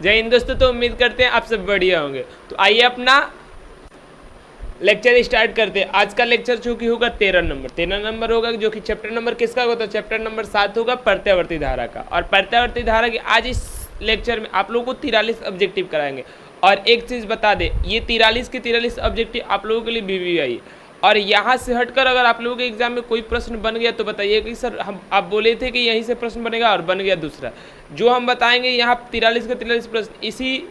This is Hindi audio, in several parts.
जय हिंद दोस्तों। तो उम्मीद करते हैं आप सब बढ़िया होंगे। तो आइए अपना लेक्चर स्टार्ट करते हैं। आज का लेक्चर जो कि होगा 13 नंबर होगा, जो कि चैप्टर नंबर किसका होगा, तो चैप्टर नंबर 7 होगा प्रत्यावर्ती धारा का। और प्रत्यावर्ती धारा की आज इस लेक्चर में आप लोगों को 43 ऑब्जेक्टिव कराएंगे। और एक चीज़ बता दें, ये 43 के 43 ऑब्जेक्टिव आप लोगों के लिए BBI। और यहाँ से हटकर अगर आप लोगों के एग्जाम में कोई प्रश्न बन गया तो बताइए कि सर हम आप बोले थे कि यहीं से प्रश्न बनेगा और बन गया दूसरा। जो हम बताएंगे यहाँ 43 के 43 प्रश्न, इसी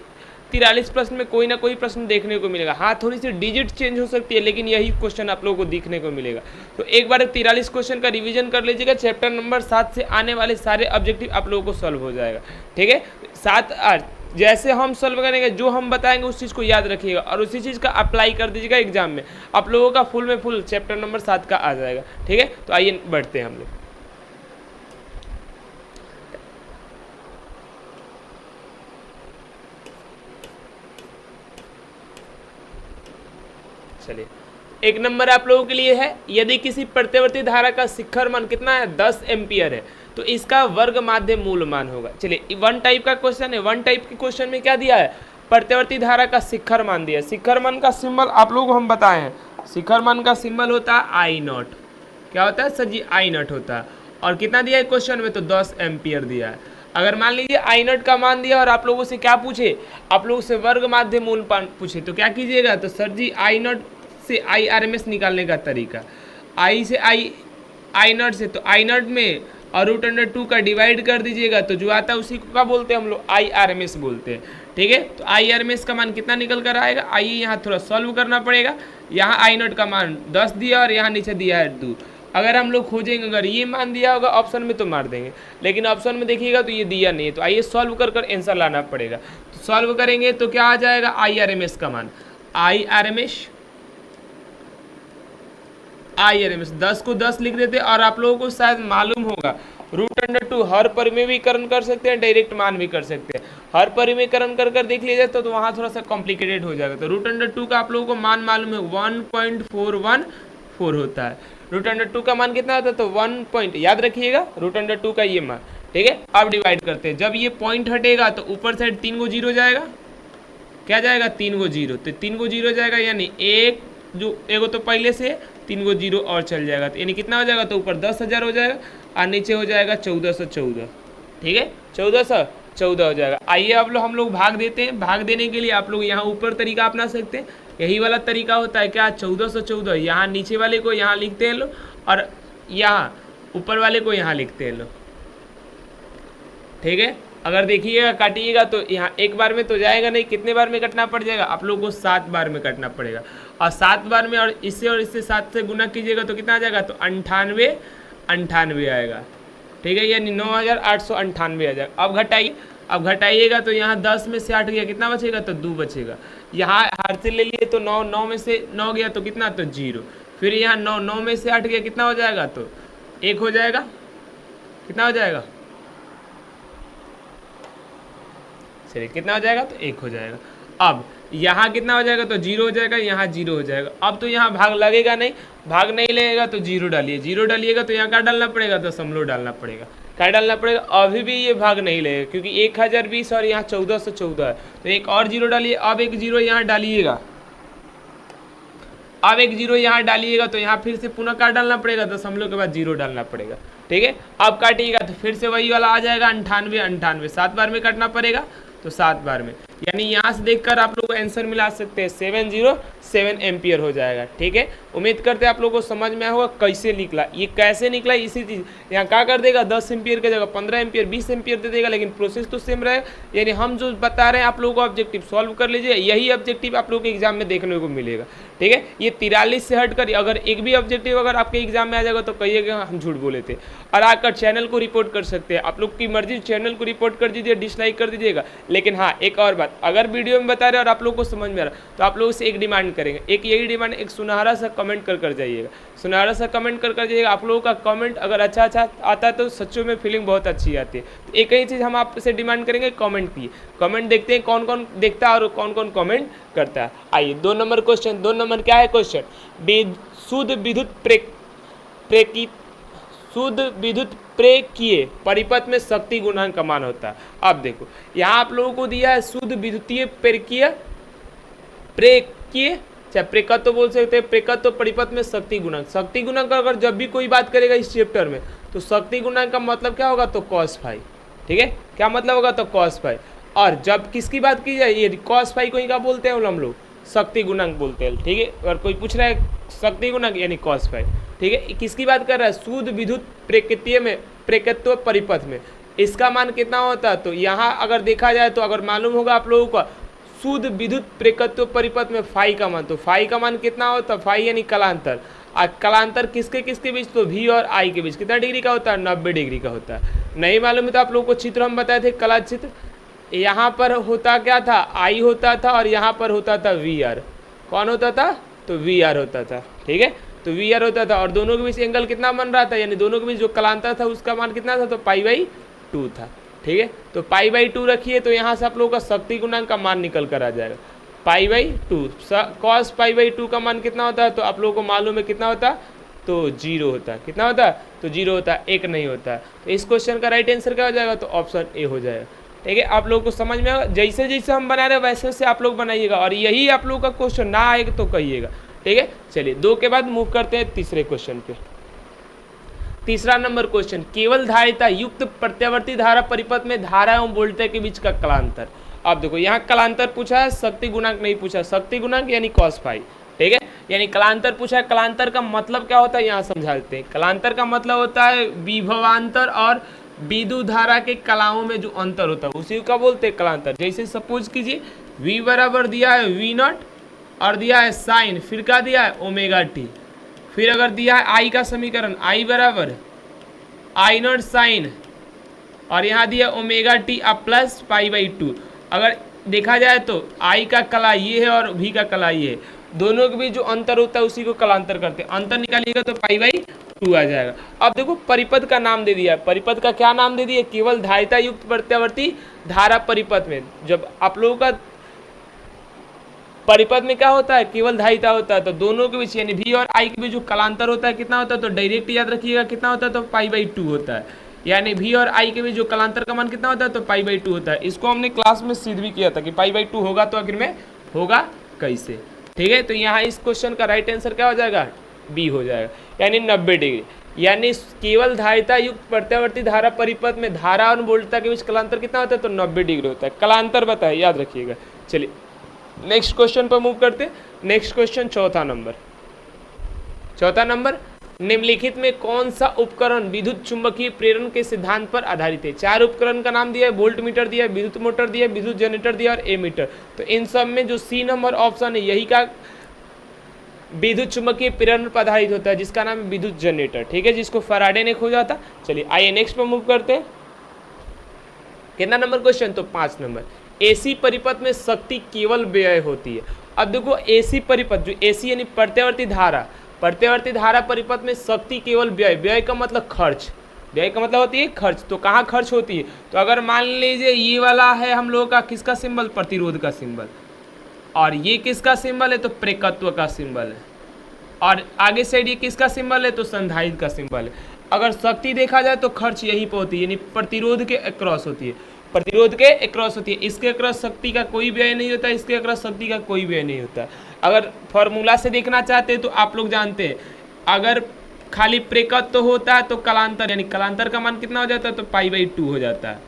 43 प्रश्न में कोई ना कोई प्रश्न देखने को मिलेगा। हाँ, थोड़ी सी डिजिट चेंज हो सकती है, लेकिन यही क्वेश्चन आप लोगों को देखने को मिलेगा। तो एक बार 43 क्वेश्चन का रिवीजन कर लीजिएगा। चैप्टर नंबर 7 से आने वाले सारे ऑब्जेक्टिव आप लोगों को सॉल्व हो जाएगा। ठीक है, 7 8 जैसे हम सॉल्व करेंगे, जो हम बताएंगे उस चीज़ को याद रखिएगा और उसी चीज़ का अप्लाई कर दीजिएगा एग्जाम में। आप लोगों का फुल में फुल चैप्टर नंबर 7 का आ जाएगा। ठीक है, तो आइए बढ़ते हैं हम लोग। चलिए, एक नंबर आप लोगों के लिए है, यदि किसी प्रत्यावर्ती धारा का शिखर मान कितना है, 10 एम्पियर है, तो इसका वर्ग माध्य मूल मान होगा। चलिए, वन टाइप का क्वेश्चन है। वन टाइप के क्वेश्चन में क्या दिया है, प्रत्यावर्ती धारा का शिखर मान दिया है। शिखर मान का सिंबल आप लोगों को हम बताए हैं, शिखर मान का सिंबल होता है I0। क्या होता है सर जी, I0 होता है। और कितना दिया है क्वेश्चन में, तो 10 एम्पियर दिया है। अगर मान लीजिए I0 का मान दिया और आप लोगों से क्या पूछे, आप लोगों से वर्ग माध्य मूल मान पूछे, तो क्या कीजिएगा, तो सर जी I0 से IRMS निकालने का तरीका, I से I0 से, तो I0 में और √2 का डिवाइड कर दीजिएगा, तो जो आता है उसी को क्या बोलते हैं हम लोग, IRMS बोलते हैं। ठीक है, तो IRMS का मान कितना निकल कर आएगा, आइए यहाँ थोड़ा सॉल्व करना पड़ेगा। यहाँ I0 का मान 10 दिया और यहाँ नीचे दिया है 2। अगर हम लोग खोजेंगे, अगर ये मान दिया होगा ऑप्शन में तो मार देंगे, लेकिन ऑप्शन में देखिएगा तो ये दिया नहीं है। तो आइए सॉल्व कर आंसर लाना पड़ेगा। तो सॉल्व करेंगे तो क्या आ जाएगा, IRMS का मान, IRMS 10 को 10 लिख देते। और आप लोगों को शायद मालूम होगा, √2 हर परिमेयीकरण कर सकते हैं, डायरेक्ट मान भी कर सकते हैं। हर परिमेयीकरण कर देख लीजिए तो वहाँ थोड़ा सा कॉम्प्लिकेटेड हो जाएगा। तो √2 का आप लोगों को मान मालूम है 1.414 होता है। √2 का मान कितना होता है, तो 1 पॉइंट, याद रखिएगा √2 का ये मान। ठीक है, अब डिवाइड करते हैं। जब ये पॉइंट हटेगा तो ऊपर साइड 3 को 0 जाएगा, क्या जाएगा, 3 को 0, तो 3 को 0 जाएगा, यानी एक जो एगो तो पहले से 3 को 0 और चल जाएगा, तो यानी कितना हो जाएगा, तो ऊपर 10,000 हो जाएगा और नीचे हो जाएगा 1414। ठीक है, 1414 हो जाएगा। आइए अब लोग हम लोग भाग देते हैं। भाग देने के लिए आप लोग यहाँ ऊपर तरीका अपना सकते हैं, यही वाला तरीका होता है क्या, 1414 यहाँ नीचे वाले को यहाँ लिखते हैं लो, और यहाँ ऊपर वाले को यहाँ लिखते हैं लो। ठीक है, अगर देखिएगा काटिएगा तो यहाँ एक बार में तो जाएगा नहीं, कितने बार में कटना पड़ जाएगा, आप लोगों को 7 बार में कटना पड़ेगा। और 7 बार में और इससे 7 से गुना कीजिएगा तो कितना आ जाएगा, तो 98 आएगा। ठीक है, यानी 9898 आ जाएगा। अब घटाइएगा तो यहाँ 10 में से 8 गया, कितना बचेगा, तो 2 बचेगा। यहाँ हाथ से ले लिए तो 9 में से 9 गया तो कितना, तो 0। फिर यहाँ 9 में से 8 गया, कितना हो जाएगा, तो 1 हो जाएगा। कितना हो जाएगा, चलिए कितना हो जाएगा, तो 1 हो जाएगा। अब यहाँ कितना हो जाएगा, तो 0 हो जाएगा, यहाँ 0 हो जाएगा। अब तो यहाँ भाग लगेगा नहीं, भाग नहीं लगेगा तो 0 डालिए। 0 डालिएगा तो यहाँ क्या डालना पड़ेगा, तो दशमलव डालना पड़ेगा। क्या डालना पड़ेगा, अभी भी ये भाग नहीं लगेगा क्योंकि 1020 और यहाँ 1414 है, तो एक और 0 डालिए। अब एक 0 यहाँ डालिएगा, अब एक 0 यहाँ डालिएगा तो यहाँ फिर से पुनः क्या डालना पड़ेगा, दशमलव के बाद 0 डालना पड़ेगा। ठीक है, अब काटिएगा तो फिर से वही वाला आ जाएगा 98 7 बार में काटना पड़ेगा, तो 7 बार में, यानी यहाँ से देखकर आप लोग आंसर मिला सकते हैं, 707 एम्पियर हो जाएगा। ठीक है, उम्मीद करते हैं आप लोगों को समझ में आया होगा कैसे निकला। ये कैसे निकला, इसी चीज़ यहाँ क्या कर देगा, 10 एम्पियर की जगह 15 एम्पियर 20 एम्पियर दे देगा, लेकिन प्रोसेस तो सेम रहेगा। यानी हम जो बता रहे हैं आप लोगों को ऑब्जेक्टिव सॉल्व कर लीजिए, यही ऑब्जेक्टिव आप लोगों के एग्जाम में देखने को मिलेगा। ठीक है, ये 43 से हटकर अगर एक भी ऑब्जेक्टिव अगर आपके एग्जाम में आ जाएगा तो कहिएगा हम झूठ बोले थे। और आकर चैनल को रिपोर्ट कर सकते हैं, आप लोग की मर्जी, चैनल को रिपोर्ट कर दीजिए, डिसलाइक कर दीजिएगा। लेकिन हाँ, एक और बात, अगर वीडियो में बता रहे और आप लोगों को समझ में आ रहा तो आप लोगों से एक डिमांड करेंगे, एक यही डिमांड, एक सुनहरा सा कमेंट कर जाइएगा, सुनहरा सा कमेंट कर जाइएगा। आप लोगों का कमेंट अगर अच्छा आता है तो सच्चों में फीलिंग बहुत अच्छी आती है। तो एक ही चीज़ हम आपसे डिमांड करेंगे, कमेंट की। कमेंट देखते हैं कौन कौन देखता है और कौन कौन कमेंट करता है। आइए 2 नंबर क्वेश्चन, 2 नंबर क्या है क्वेश्चन, शुद्ध विद्युत शुद्ध विद्युत प्रेरकीय परिपथ में शक्ति गुणांक का मान होता है। अब देखो यहाँ आप लोगों को दिया है शुद्ध विद्युतीय प्रेरकीय चाहे प्रेरकत्व बोल सकते हैं, प्रेरकत्व परिपथ में शक्ति गुणांक। शक्ति गुणांक अगर जब भी कोई बात करेगा इस चैप्टर में तो शक्ति गुणांक का मतलब क्या होगा, तो cos फाई। ठीक है, क्या मतलब होगा, तो cos फाई। और जब किसकी बात की जाए, ये cos फाई को ही क्या बोलते हैं हम लोग, शक्ति गुणांक बोलते हैं। ठीक है, अगर कोई पूछ रहा है शक्ति गुणांक यानी cos फाई। ठीक है, किसकी बात कर रहा है, शुद्ध विद्युत प्रेरकीय में प्रेरकत्व परिपथ में इसका मान कितना होता है। तो यहाँ अगर देखा जाए तो अगर मालूम होगा आप लोगों को शुद्ध विद्युत प्रेरकत्व परिपथ में फाई का मान, तो फाई का मान कितना होता है, फाई यानी कलांतर। और कलांतर किसके किसके बीच, तो v और i के बीच कितना डिग्री का होता है, 90 डिग्री का होता है। नहीं मालूम है तो आप लोगों को चित्र हम बताए थे, कला चित्र। यहाँ पर होता क्या था, i होता था और यहाँ पर होता था VR। कौन होता था, तो VR होता था। ठीक है, तो VR होता था और दोनों के बीच एंगल कितना बन रहा था, यानी दोनों के बीच जो कलांतर था उसका मान कितना था, तो π/2 था। ठीक है, तो π/2 रखिए तो यहाँ से आप लोगों का शक्ति गुणांक का मान निकल कर आ जाएगा π/2। cos π/2 का मान कितना होता है, तो आप लोगों को मालूम है कितना होता है, तो 0 होता है। कितना होता है, तो 0 होता है, 1 नहीं होता है। तो इस क्वेश्चन का राइट आंसर क्या हो जाएगा, तो ऑप्शन ए हो जाएगा। ठीक है, आप लोगों को समझ में आएगा, जैसे जैसे हम बना रहे हैं वैसे वैसे आप लोग बनाइएगा और यही आप लोगों का क्वेश्चन ना आएगा तो कहिएगा। ठीक है, चलिए 2 के बाद मूव करते हैं तीसरे क्वेश्चन पे। तीसरा नंबर क्वेश्चन, केवल धारिता युक्त प्रत्यावर्ती धारा परिपथ में धारा एवं वोल्टेज के बीच का कलांतर। अब देखो यहाँ कलांतर पूछा है, शक्ति गुणांक नहीं पूछा। शक्ति गुणांक यानी cos फाई। ठीक है, यानी कलांतर पूछा है। कलांतर का मतलब क्या होता है यहाँ समझा देते हैं। कलांतर का मतलब होता है विभवांतर और विद्युत धारा के कलाओं में जो अंतर होता है उसी का बोलते हैं कलांतर। जैसे सपोज कीजिए v बराबर दिया है v0 और दिया है साइन, फिर क्या दिया है ओमेगा टी। फिर अगर दिया है i का समीकरण, i बराबर I0 साइन और यहाँ दिया ओमेगा टी अब प्लस π/2। अगर देखा जाए तो i का कला ये है और v का कला ये है, दोनों के बीच जो अंतर होता है उसी को कलांतर करते हैं। अंतर निकालिएगा तो π/2 आ जाएगा। अब देखो परिपथ का नाम दे दिया है। परिपथ का क्या नाम दे दिया, केवल धारिता युक्त प्रत्यावर्ती धारा परिपथ में। जब आप लोगों का परिपथ में क्या होता है, केवल धारिता होता है, तो दोनों के बीच यानी v और i के बीच जो कलांतर होता है कितना होता है, तो डायरेक्ट याद रखिएगा कितना होता है, तो π/2 होता है। यानी v और i के बीच जो कलांतर का मान कितना होता है, तो π/2 होता है। इसको हमने क्लास में सिद्ध भी किया था कि π/2 होगा तो आखिर में होगा कैसे। ठीक है, तो यहाँ इस क्वेश्चन का राइट आंसर क्या हो जाएगा, बी हो जाएगा, यानी 90 डिग्री। यानी केवल धारिता युक्त प्रत्यावर्ती धारा परिपथ में धारा और वोल्टता के बीच कलांतर कितना होता है, तो 90 डिग्री होता है। कलांतर बताए, याद रखिएगा। चलिए नेक्स्ट क्वेश्चन पर मूव करते। नेक्स्ट क्वेश्चन चौथा नंबर, निम्नलिखित में कौन सा उपकरण विद्युत चुंबकीय प्रेरण के सिद्धांत पर आधारित है। 4 उपकरण का नाम दिया है, वोल्ट मीटर दिया है, विद्युत मोटर दिया है, विद्युत जनरेटर दिया और एमीटर। तो इन सब में जो सी नंबर ऑप्शन है यही का विद्युत चुंबकीय प्रेरण पर आधारित होता है, जिसका नाम है विद्युत जनरेटर। ठीक है, जिसको फैराडे ने खोजा था। चलिए आइए नेक्स्ट पर मूव करते हैं। कितना नंबर क्वेश्चन, तो 5 नंबर। एसी परिपथ में शक्ति केवल व्यय होती है। अब देखो एसी परिपथ, जो एसी यानी प्रत्यावर्ती धारा परिपथ में शक्ति केवल व्यय का मतलब खर्च, व्यय का मतलब होती है खर्च। तो कहाँ खर्च होती है, तो अगर मान लीजिए ये वाला है हम लोगों का किसका सिंबल, प्रतिरोध का सिंबल, और ये किसका सिंबल है, तो प्रेरकत्व का सिंबल है, और आगे साइड ये किसका सिंबल है, तो संधारित्र का सिंबल है। अगर शक्ति देखा जाए तो खर्च यहीं पर होती है, यानी प्रतिरोध के अक्रॉस होती है, प्रतिरोध के अक्रॉस होती है। इसके अक्रॉस शक्ति का कोई व्यय नहीं होता, इसके अक्रॉस शक्ति का कोई व्यय नहीं होता। अगर फॉर्मूला से देखना चाहते हैं तो आप लोग जानते हैं, अगर खाली प्रेरकत्व होता है तो कलांतर, यानी कलांतर का मान कितना हो जाता है, तो π/2 हो जाता है।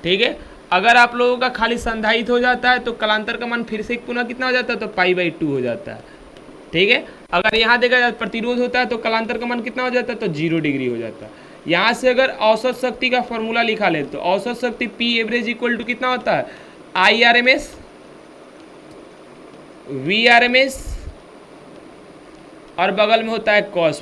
ठीक है, अगर आप लोगों का खाली संधारित्र हो जाता है तो कलांतर का मान फिर से पुनः कितना हो जाता है, तो π/2 हो जाता है। ठीक है, अगर यहाँ देखा जाए प्रतिरोध होता है तो कलांतर का मान कितना हो जाता है, तो 0 डिग्री हो जाता है। यहाँ से अगर औसत शक्ति का फॉर्मूला लिखा ले तो औसत शक्ति P एवरेज इक्वल टू कितना होता है, IRMS VRMS और बगल में होता है cos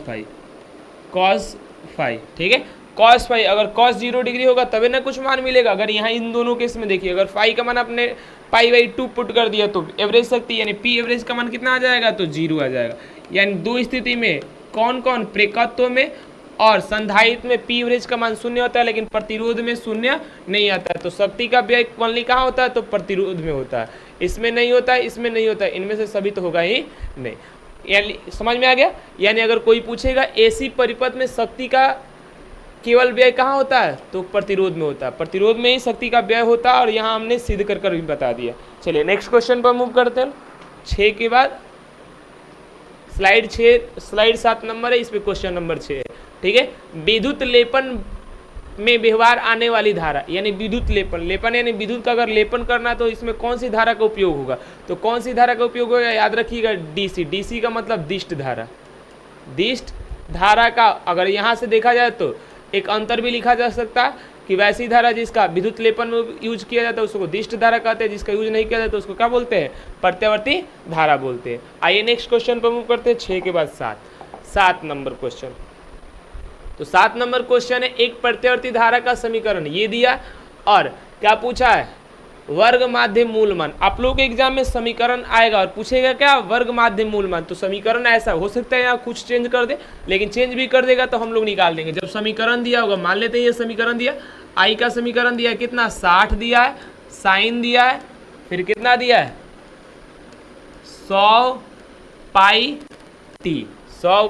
फाई। ठीक है, cos फाई, अगर cos 0 डिग्री होगा तभी ना कुछ मान मिलेगा। अगर यहाँ इन दोनों केस में देखिए, अगर फाई का मान आपने π/2 पुट कर दिया तो एवरेज शक्ति यानी P एवरेज का मान कितना आ जाएगा, तो 0 आ जाएगा। यानी दो स्थिति में कौन कौन, प्रेरकत्व में और संधारित्र में P एवरेज का मान 0 होता है, लेकिन प्रतिरोध में 0 नहीं आता है। तो शक्ति का व्यय ओनली कहाँ होता है, तो प्रतिरोध में होता है, इसमें नहीं होता है, इसमें नहीं होता है, इनमें से सभी तो होगा ही नहीं। यानी समझ में आ गया। यानी अगर कोई पूछेगा एसी परिपथ में शक्ति का केवल व्यय कहाँ होता है, तो प्रतिरोध में होता है, प्रतिरोध में ही शक्ति का व्यय होता है, और यहाँ हमने सिद्ध कर भी बता दिया। चलिए नेक्स्ट क्वेश्चन पर मूव करते हैं। 6 के बाद स्लाइड 7 नंबर है, इस पे क्वेश्चन नंबर 6 है, ठीक है। विद्युत लेपन में व्यवहार आने वाली धारा, यानी विद्युत लेपन यानी विद्युत का अगर लेपन करना तो इसमें कौन सी धारा का उपयोग होगा, तो कौन सी धारा का उपयोग होगा, याद रखिएगा डीसी। डीसी का मतलब दिष्ट धारा। दिष्ट धारा का अगर यहाँ से देखा जाए तो एक अंतर भी लिखा जा सकता है कि वैसी धारा जिसका विद्युत लेपन में यूज किया जाता है उसको दिष्ट धारा कहते हैं, जिसका यूज नहीं किया जाता उसको क्या बोलते हैं, प्रत्यावर्ती धारा बोलते हैं। आइए नेक्स्ट क्वेश्चन पर मूव करते हैं। 6 के बाद 7 नंबर क्वेश्चन। तो 7 नंबर क्वेश्चन है, एक प्रत्यावर्ती धारा का समीकरण ये दिया और क्या पूछा है, वर्ग माध्य मूल मान। आप लोगों के एग्जाम में समीकरण आएगा और पूछेगा क्या, वर्ग माध्य मूल मान। तो समीकरण ऐसा हो सकता है यहाँ कुछ चेंज कर दे, लेकिन चेंज भी कर देगा तो हम लोग निकाल देंगे। जब समीकरण दिया होगा, मान लेते हैं ये समीकरण दिया, आई का समीकरण दिया है कितना, 60 दिया है, साइन दिया है, फिर कितना दिया है 100 पाई टी, 100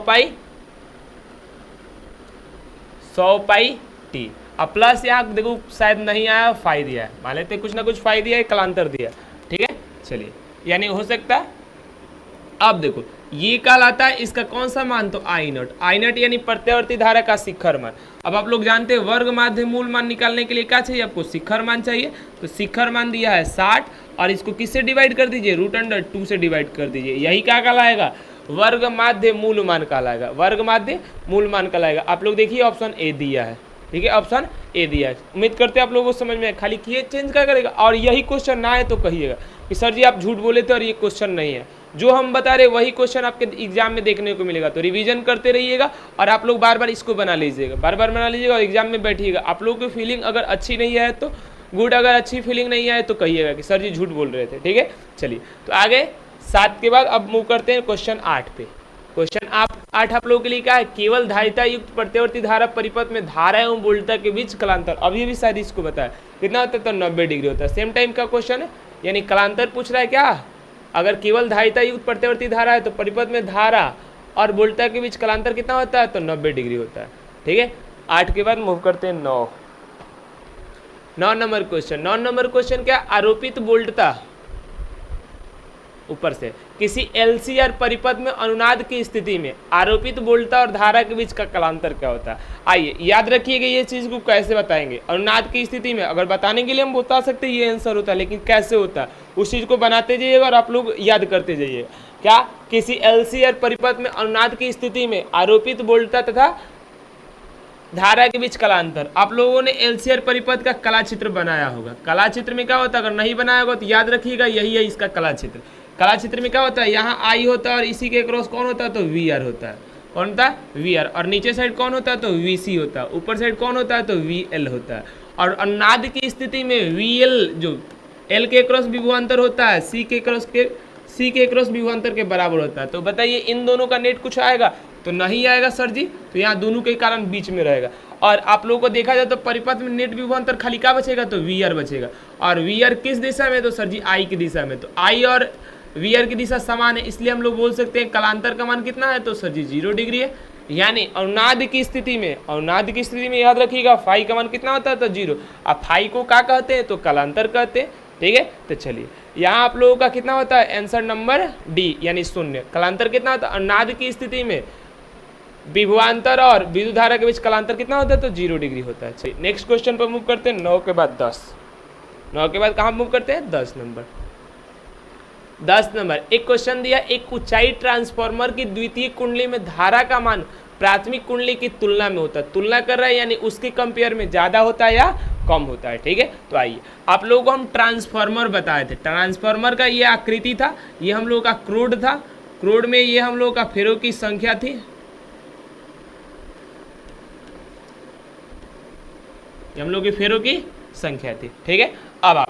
पाई टी। अब प्लस यहाँ देखो शायद नहीं आया, फाई दिया है, मान लेते कुछ ना कुछ फाई दिया है, कलांतर दिया, ठीक है। चलिए यानी हो सकता है, अब देखो ये कहलाता है इसका कौन सा मान, तो आई नॉट। आई नॉट यानी प्रत्यावर्ती धारा का शिखर मान। अब आप लोग जानते हैं वर्ग माध्य मूल मान निकालने के लिए क्या चाहिए आपको, शिखर मान चाहिए। तो शिखर मान दिया है 60 और इसको किससे डिवाइड कर दीजिए, √2 से डिवाइड कर दीजिए। यही क्या कहलाएगा, वर्ग माध्य मूल मान कहलाएगा, वर्ग माध्य मूल मान कहलाएगा। आप लोग देखिए ऑप्शन ए दिया है, ठीक है, ऑप्शन ए दिया है। उम्मीद करते हैं आप लोगों को समझ में, खाली किए चेंज क्या करेगा। और यही क्वेश्चन ना है तो कहिएगा कि सर जी आप झूठ बोले थे और ये क्वेश्चन नहीं है। जो हम बता रहे वही क्वेश्चन आपके एग्जाम में देखने को मिलेगा। तो रिवीजन करते रहिएगा और आप लोग बार बार इसको बना लीजिएगा, बार बार बना लीजिएगा और एग्जाम में बैठिएगा। आप लोगों की फीलिंग अगर अच्छी नहीं है तो गुड, अगर अच्छी फीलिंग नहीं है तो कहिएगा कि सर जी झूठ बोल रहे थे, ठीक है। चलिए तो आगे 7 के बाद अब मूव करते हैं क्वेश्चन 8 पे। क्वेश्चन 8 आप लोगों के लिए क्या है, केवल धारिता युक्त प्रत्यावर्ती धारा परिपथ में धारा एवं वोल्टता के बीच कलांतर। अभी भी शायद इसको बताया कितना होता है, तो 90 डिग्री होता है। सेम टाइम का क्वेश्चन है, यानी कलांतर पूछ रहा है क्या, अगर केवल धारिता युक्त प्रत्यावर्ती धारा है तो परिपथ में धारा और वोल्टता के बीच कलांतर कितना होता है, तो 90 डिग्री होता है, ठीक है। 8 के बाद मूव करते हैं 9 नंबर क्वेश्चन। 9 नंबर क्वेश्चन क्या, आरोपित वोल्टता ऊपर से किसी एलसीआर परिपथ में अनुनाद की स्थिति में आरोपित वोल्टता और धारा के बीच का कलांतर क्या होता है। आइए याद रखिएगा ये चीज को कैसे बताएंगे। अनुनाद की स्थिति में अगर बताने के लिए हम बता सकते हैं ये आंसर होता है, लेकिन कैसे होता है उस चीज को बनाते जाइएगा और आप लोग याद करते जाइएगा। क्या, किसी एलसीआर परिपथ में अनुनाद की स्थिति में आरोपित वोल्टता तथा धारा के बीच कलांतर। आप लोगों ने एलसीआर परिपथ का कला चित्र बनाया होगा। कला चित्र में क्या होता है, अगर नहीं बनाया होगा तो याद रखिएगा यही है इसका कला चित्र। कला चित्र में क्या होता है, यहाँ आई होता है और इसी के क्रॉस कौन होता है, तो वी आर होता है। कौन होता है, वी आर। और नीचे साइड कौन होता है, तो वी सी होता है। ऊपर साइड कौन होता है, तो वी एल होता है। और अनुनाद की स्थिति में वी एल जो एल के क्रॉस विभवांतर होता है सी के क्रॉस विभवांतर के बराबर होता है। तो बताइए इन दोनों का नेट कुछ आएगा, तो नहीं आएगा सर जी। तो यहाँ दोनों के कारण बीच में रहेगा। और आप लोगों को देखा जाए तो परिपथ में नेट विभवांतर खाली क्या बचेगा, तो वी आर बचेगा। और वी आर किस दिशा में, तो सर जी आई की दिशा में। तो आई और वी आर की दिशा समान है, इसलिए हम लोग बोल सकते हैं कलांतर का मान कितना है, तो सर जी 0 डिग्री है। यानी अनुनाद की स्थिति में याद रखिएगा फाई का मान कितना होता है, तो 0। अब फाई को क्या कहते हैं, तो कलांतर कहते हैं, ठीक है। तो चलिए यहाँ आप लोगों का कितना होता है, आंसर नंबर डी यानी 0। कलांतर कितना होता है, अनुनाद की स्थिति में विभवांतर और विद्युत धारा के बीच कलांतर कितना होता है, तो 0 डिग्री होता है। चलिए नेक्स्ट क्वेश्चन पर मूव करते हैं। 9 के बाद 10। 9 के बाद कहाँ मूव करते हैं, 10 नंबर। 10 नंबर एक क्वेश्चन दिया, एक ऊंचाई ट्रांसफार्मर की द्वितीय कुंडली में धारा का मान प्राथमिक कुंडली की तुलना में होता है। तुलना कर रहा है यानी उसके कंपेयर में ज्यादा होता है या कम होता है, ठीक है। तो आइए आप लोगों को हम ट्रांसफार्मर बताए थे। ट्रांसफार्मर का ये आकृति था, ये हम लोगों का क्रोड था। क्रोड में ये हम लोगों का फेरों की संख्या थी, हम लोग की फेरों की संख्या थी, ठीक है। अब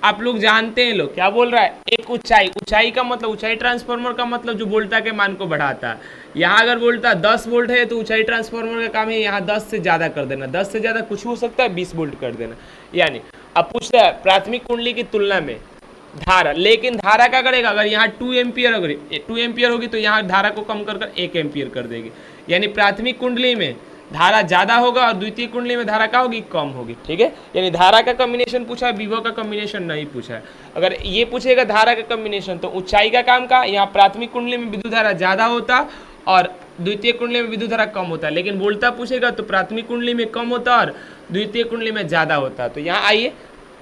आप लोग जानते हैं, लोग क्या बोल रहा है, एक ऊंचाई का मतलब, ऊंचाई ट्रांसफार्मर का मतलब जो वोल्टता के मान को बढ़ाता है। यहाँ अगर वोल्टता 10 वोल्ट है तो ऊंचाई ट्रांसफार्मर का काम है यहाँ 10 से ज़्यादा कर देना। 10 से ज़्यादा कुछ हो सकता है, 20 वोल्ट कर देना। यानी अब पूछता है प्राथमिक कुंडली की तुलना में धारा, लेकिन धारा क्या करेगा, अगर यहाँ 2 एम्पियर होगी तो यहाँ धारा को कम कर 1 एम्पियर कर देगी। यानी प्राथमिक कुंडली में धारा ज्यादा होगा और द्वितीय कुंडली में धारा क्या होगी, कम होगी। ठीक है, यानी धारा का कॉम्बिनेशन पूछा है, विभव का कॉम्बिनेशन नहीं पूछा है। अगर ये पूछेगा धारा का कॉम्बिनेशन तो ऊंचाई का काम का, यहाँ प्राथमिक कुंडली में विद्युत धारा ज्यादा होता और द्वितीय कुंडली में विद्युत धारा कम होता है, लेकिन वोल्टा पूछेगा तो प्राथमिक कुंडली में कम होता और द्वितीय कुंडली में ज्यादा होता। तो यहाँ आइए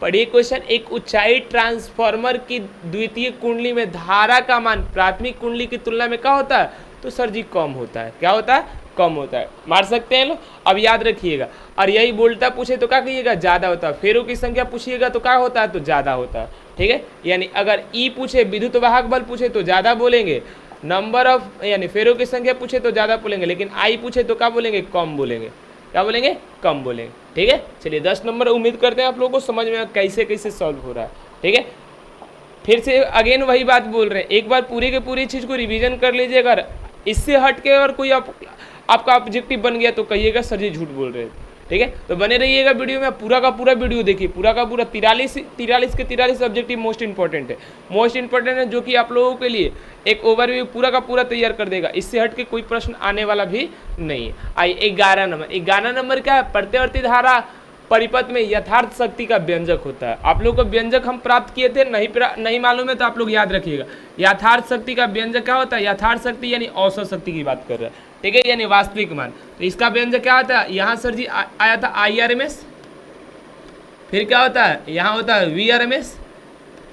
पढ़िए क्वेश्चन, एक ऊंचाई ट्रांसफार्मर की द्वितीय कुंडली में धारा का मान प्राथमिक कुंडली की तुलना में क्या होता है, तो सर जी कम होता है। क्या होता है, कम होता है। मार सकते हैं लोग, अब याद रखिएगा। और यही वोल्टा पूछे तो क्या कहिएगा, ज्यादा होता है। फेरो की संख्या पूछिएगा तो क्या होता है, तो ज्यादा होता है। ठीक है, यानी अगर ई पूछे, विद्युत वाहक बल पूछे तो ज्यादा बोलेंगे, नंबर ऑफ यानी फेरो की संख्या पूछे तो ज्यादा बोलेंगे, लेकिन आई पूछे तो क्या बोलेंगे, कम बोलेंगे। क्या बोलेंगे, कम बोलेंगे। ठीक है, चलिए 10 नंबर उम्मीद करते हैं आप लोगों को समझ में कैसे कैसे सॉल्व हो रहा है। ठीक है, फिर से अगेन वही बात बोल रहे हैं, एक बार पूरी की पूरी चीज को रिवीजन कर लीजिए। अगर इससे हट के और कोई आपका ऑब्जेक्टिव बन गया तो कहिएगा सर जी झूठ बोल रहे थे। ठीक है, तो बने रहिएगा वीडियो में, पूरा का पूरा वीडियो देखिए, पूरा का पूरा 43 के 43 ऑब्जेक्टिव मोस्ट इंपॉर्टेंट है, मोस्ट इंपॉर्टेंट है, जो कि आप लोगों के लिए एक ओवरव्यू पूरा का पूरा तैयार कर देगा। इससे हट के कोई प्रश्न आने वाला भी नहीं है। आइए 11 नंबर क्या है, प्रत्यावर्ती धारा परिपथ में यथार्थ शक्ति का व्यंजक होता है। आप लोग को व्यंजक हम प्राप्त किए थे, नहीं मालूम है तो आप लोग याद रखिएगा। यथार्थ शक्ति का व्यंजक क्या होता है, यथार्थ शक्ति यानी औसत शक्ति की बात कर रहे हैं। ठीक है, यानी वास्तविक मान। तो इसका व्यंजक क्या होता है, यहाँ सर जी आया था IRMS, फिर क्या होता है, यहाँ होता है VRMS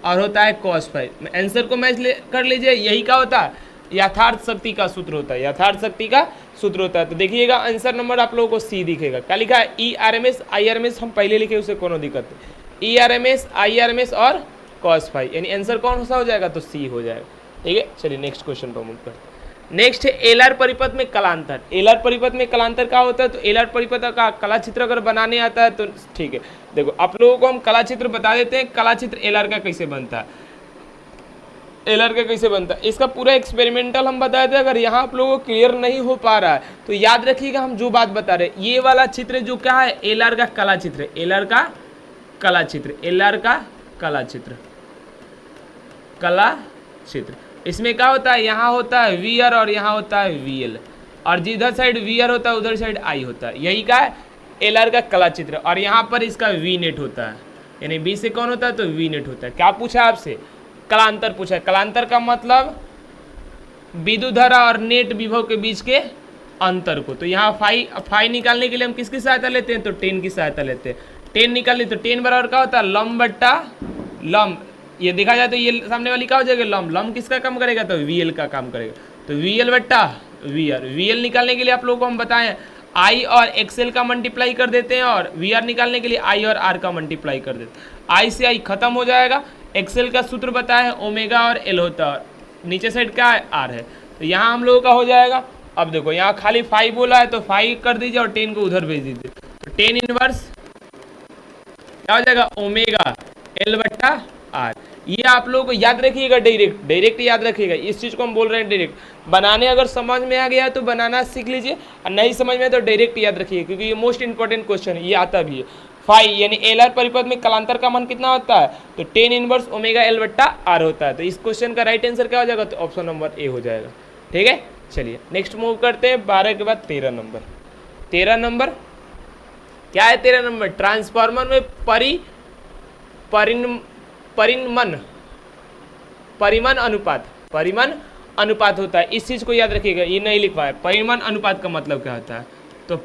और होता है cos फाई। आंसर को मैच कर लीजिए, यही क्या होता है, यथार्थ शक्ति का सूत्र होता है, यथार्थ शक्ति का सूत्र होता है। तो देखिएगा आंसर नंबर आप लोगों को सी दिखेगा। क्या लिखा है, ERMS IRMS हम पहले लिखे, उसे कोनो दिक्कत नहीं। ERMS IRMS और cos फाई, यानी आंसर कौन सा हो जाएगा, तो सी हो जाएगा। ठीक है, चलिए नेक्स्ट क्वेश्चन पर मूव करते हैं। नेक्स्ट है एलआर परिपथ में कलांतर। एलआर परिपथ में कलांतर क्या होता है, तो एलआर परिपथ का कला चित्र अगर बनाने आता है तो ठीक है। देखो आप लोगों को हम कला चित्र बता देते हैं, कला चित्र एलआर का कैसे बनता है, एलआर का कैसे बनता है, इसका पूरा एक्सपेरिमेंटल हम बताए थे। अगर यहाँ आप लोगों को क्लियर नहीं हो पा रहा है तो याद रखिएगा हम जो बात बता रहे हैं, ये वाला चित्र जो क्या है, एलआर का कला चित्र, एलआर का कला चित्र, एलआर का कला चित्र, कला चित्र। इसमें क्या होता है, यहाँ होता है वीआर और यहाँ होता है वीएल, और जिधर साइड वीआर होता है उधर साइड आई होता है। यही का है एलआर का कला चित्र। और यहाँ पर इसका वी नेट होता है, यानी बी से कौन होता है, तो वी नेट होता है। क्या पूछा आपसे, कलांतर पूछा है। कलांतर का मतलब विद्युत धारा और नेट विभव के बीच के अंतर को। तो यहाँ फाई निकालने के लिए हम किसकी सहायता लेते हैं, तो 10 की सहायता लेते हैं। 10 निकाल ली तो 10 बराबर क्या होता है, लंब बट्टा लंब। ये देखा जाए तो ये सामने वाली क्या हो जाएगा, लंब। लंब किसका काम करेगा, तो वीएल का काम करेगा। तो वीएल बट्टा वीआर। वीएल निकालने के लिए आप लोगों को हम बताएं आई और एक्सएल का मल्टीप्लाई कर देते हैं, और वीआर निकालने के लिए आई और आर का मल्टीप्लाई कर देते हैं। आई से आई खत्म हो जाएगा। एक्सएल का सूत्र बताया है ओमेगा और एल होता है, नीचे साइड क्या है, आर है। तो यहाँ हम लोगों का हो जाएगा। अब देखो यहाँ खाली 5 बोला है तो 5 कर दीजिए और 10 को उधर भेज दीजिए। तो 10 इनवर्स क्या हो जाएगा, ओमेगा एल बट्टा आर। ये आप लोगों को याद रखिएगा, डायरेक्ट याद रखिएगा। इस चीज को हम बोल रहे हैं डायरेक्ट। बनाने अगर समझ में आ गया है तो बनाना सीख लीजिए, और नहीं समझ में तो डायरेक्ट याद रखिए, क्योंकि ये मोस्ट इंपॉर्टेंट क्वेश्चन है, ये आता भी है। फाई यानी एलआर परिपथ में कलांतर का मान कितना होता है, तो 10 इनवर्स ओमेगा एल बट्टा आर होता है। तो इस क्वेश्चन का राइट आंसर क्या हो जाएगा, तो ऑप्शन नंबर ए हो जाएगा। ठीक है, चलिए नेक्स्ट मूव करते हैं। 12 के बाद 13 नंबर। 13 नंबर क्या है, 13 नंबर ट्रांसफार्मर में परिमन अनुपात होता है। इस चीज को याद रखिएगा, ये नहीं लिख पाए। परिमन अनुपात का मतलब क्या होता है, तो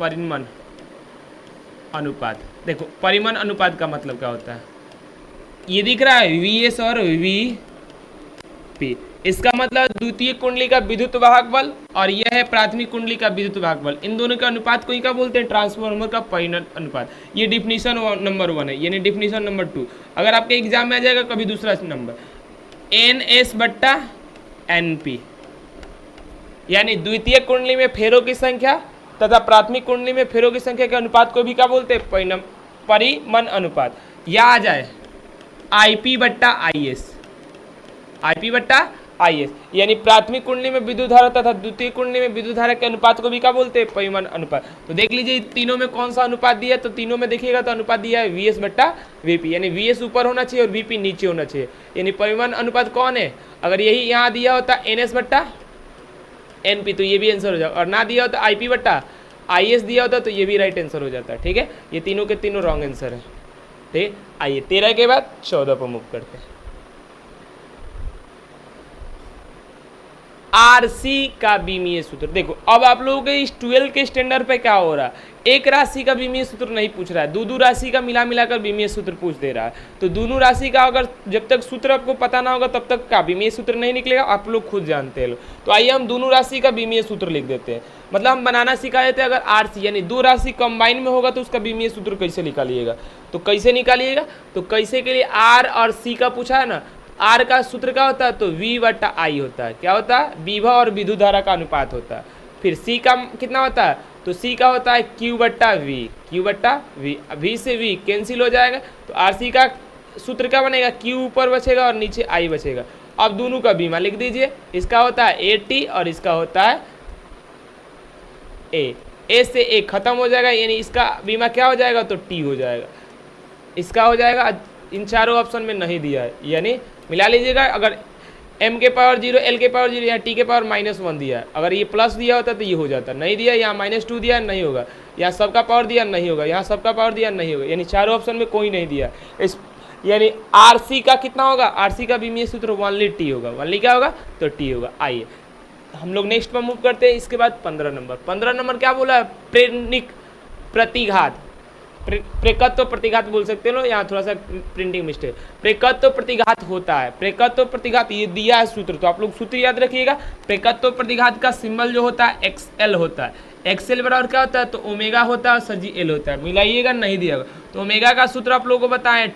परिमन अनुपात। देखो परिमन अनुपात का मतलब क्या होता है, ये दिख रहा है VS और VP। इसका मतलब द्वितीय कुंडली का विद्युत वाहक बल और यह है प्राथमिक कुंडली का विद्युत वाहक बल। इन दोनों के अनुपात को ही क्या बोलते हैं, ट्रांसफार्मर का परिणत अनुपात। ये डिफिनीशन नंबर 1 है, यानी डिफिनीशन नंबर 2 अगर आपके एग्जाम में आ जाएगा कभी दूसरा नंबर, NS बट्टा NP, यानी द्वितीय कुंडली में फेरों की संख्या तथा प्राथमिक कुंडली में फेरों की संख्या के अनुपात को भी क्या बोलते हैं, परिमन अनुपात। या आ जाए IP बट्टा IS, IP बट्टा IS, यानी प्राथमिक कुंडली में विद्युत धारा तथा द्वितीय कुंडली में विद्युत धारा के अनुपात को भी क्या बोलते हैं, परिमाण अनुपात। तो देख लीजिए तीनों में कौन सा अनुपात दिया है, तो तीनों में देखिएगा तो अनुपात दिया है VS बट्टा VP, यानी VS ऊपर होना चाहिए और VP नीचे होना चाहिए, यानी परिमाण अनुपात कौन है। अगर यही यहाँ दिया होता NS बट्टा NP तो ये भी आंसर हो जाएगा, और ना दिया होता IP बट्टा IS दिया होता तो ये भी राइट आंसर हो जाता है। ठीक है, ये तीनों के तीनों रॉन्ग आंसर है। ठीक, आइए 13 के बाद 14 पर मूव करते हैं। RC का बीमीय सूत्र देखो, अब आप लोगों के इस 12 के स्टैंडर्ड पे क्या हो रहा है, एक राशि का बीमीय सूत्र नहीं पूछ रहा है, दो राशि का मिला मिलाकर बीमीय सूत्र पूछ दे रहा है। तो दोनों राशि का अगर जब तक सूत्र आपको पता ना होगा तब तक का बीमीय सूत्र नहीं निकलेगा, आप लोग खुद जानते हैं। तो आइए हम दोनों राशि का बीमीय सूत्र लिख देते हैं, मतलब हम बनाना सिखा देते हैं। अगर RC यानी दो राशि कंबाइन में होगा तो उसका बीमीय सूत्र कैसे निकालिएगा, तो कैसे निकालिएगा, तो कैसे के लिए R और C का पूछा है ना, R का सूत्र क्या होता है, तो V बट्टा I होता है। क्या होता है, विभव और विद्युत धारा का अनुपात होता है। फिर C का कितना होता है, तो C का होता है Q बट्टा V, Q बट्टा V, V से V कैंसिल हो जाएगा, तो RC का सूत्र क्या बनेगा, Q ऊपर बचेगा और नीचे I बचेगा। अब दोनों का बीमा लिख दीजिए, इसका होता है AT और इसका होता है A से A खत्म हो जाएगा, यानी इसका बीमा क्या हो जाएगा, तो T हो जाएगा, इसका हो जाएगा। इन चारों ऑप्शन में नहीं दिया है, यानी मिला लीजिएगा। अगर m के पावर 0, l के पावर 0 या t के पावर -1 दिया है, अगर ये प्लस दिया होता तो ये हो जाता, नहीं दिया, यहाँ -2 दिया नहीं होगा, यहाँ सबका पावर दिया नहीं होगा, यहाँ सबका पावर दिया नहीं होगा, यानी चारों ऑप्शन में कोई नहीं दिया। इस यानी RC का कितना होगा, RC का बीमीय सूत्र ओनली T होगा, ओनली क्या होगा, तो T होगा। आइए हम लोग नेक्स्ट पर मूव करते हैं। इसके बाद 15 नंबर क्या बोला है, प्रेरणिक प्रतिघात, प्रेकत्व प्रतिघात बोल सकते हो, यहाँ थोड़ा सा प्रिंटिंग मिस्टेक, प्रेकत्व प्रतिघात होता है। प्रेकत्व प्रतिघात ये दिया है सूत्र, तो आप लोग सूत्र याद रखिएगा। प्रेकत्व प्रतिघात का सिंबल जो होता है XL होता है, XL बराबर क्या होता है, तो ओमेगा होता है और सर जी L होता है, मिलाइएगा नहीं दिया होगा। तो ओमेगा का सूत्र आप लोगों को बताएं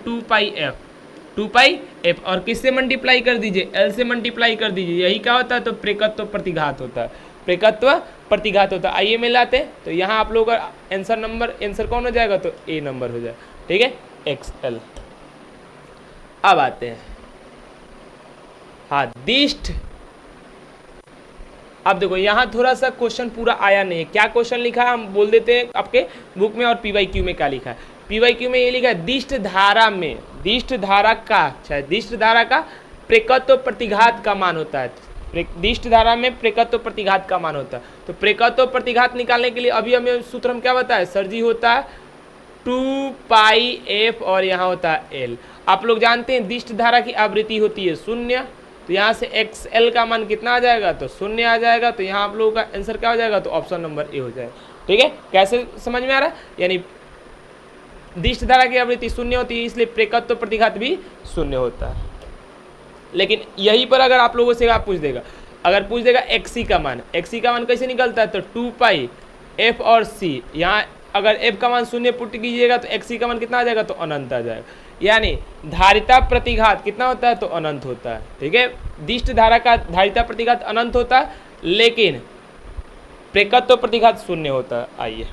2πf, और किससे मल्टीप्लाई कर दीजिए, L से मल्टीप्लाई कर दीजिए, यही क्या होता है, तो प्रेकत्व प्रतिघात होता है, प्रेकत्व प्रतिघात होता है। आइए मिलाते हैं, तो यहाँ आप लोगों का आंसर कौन हो जाएगा, तो A नंबर हो जाएगा। ठीक है, XL। अब आते हैं हाँ दिष्ट। अब देखो यहाँ थोड़ा सा क्वेश्चन पूरा आया नहीं है, क्या क्वेश्चन लिखा है हम बोल देते हैं आपके बुक में, और PYQ में क्या लिखा है। PYQ में ये लिखा है दिष्ट धारा में, दिष्ट धारा का प्रेकत्व प्रतिघात का मान होता है, दिष्ट धारा में प्रेकत्व प्रतिघात का मान होता है। तो प्रेकत्व प्रतिघात निकालने के लिए अभी हमें सूत्र हम क्या बताया, सर जी होता है 2πf और यहाँ होता है L। आप लोग जानते हैं दिष्ट धारा की आवृत्ति होती है 0, तो यहाँ से XL का मान कितना आ जाएगा, तो 0 आ जाएगा। तो यहाँ आप लोगों का आंसर क्या हो जाएगा, तो ऑप्शन नंबर A हो जाएगा। ठीक है, कैसे समझ में आ रहा है, यानी दिष्ट धारा की आवृत्ति 0 होती है, इसलिए प्रेकत्व प्रतिघात भी 0 होता है। लेकिन यहीं पर अगर आप लोगों से आप पूछ देगा, अगर पूछ देगा XC का मान, XC का मान कैसे निकलता है, तो 2πf और C, यहाँ अगर f का मान 0 पुट कीजिएगा तो XC का मान कितना आ जाएगा, तो अनंत आ जाएगा। यानी धारिता प्रतिघात कितना होता है, तो अनंत होता है। ठीक है, दिष्ट धारा का धारिता प्रतिघात अनंत होता है, लेकिन प्रेकत्व प्रतिघात 0 होता है। आइए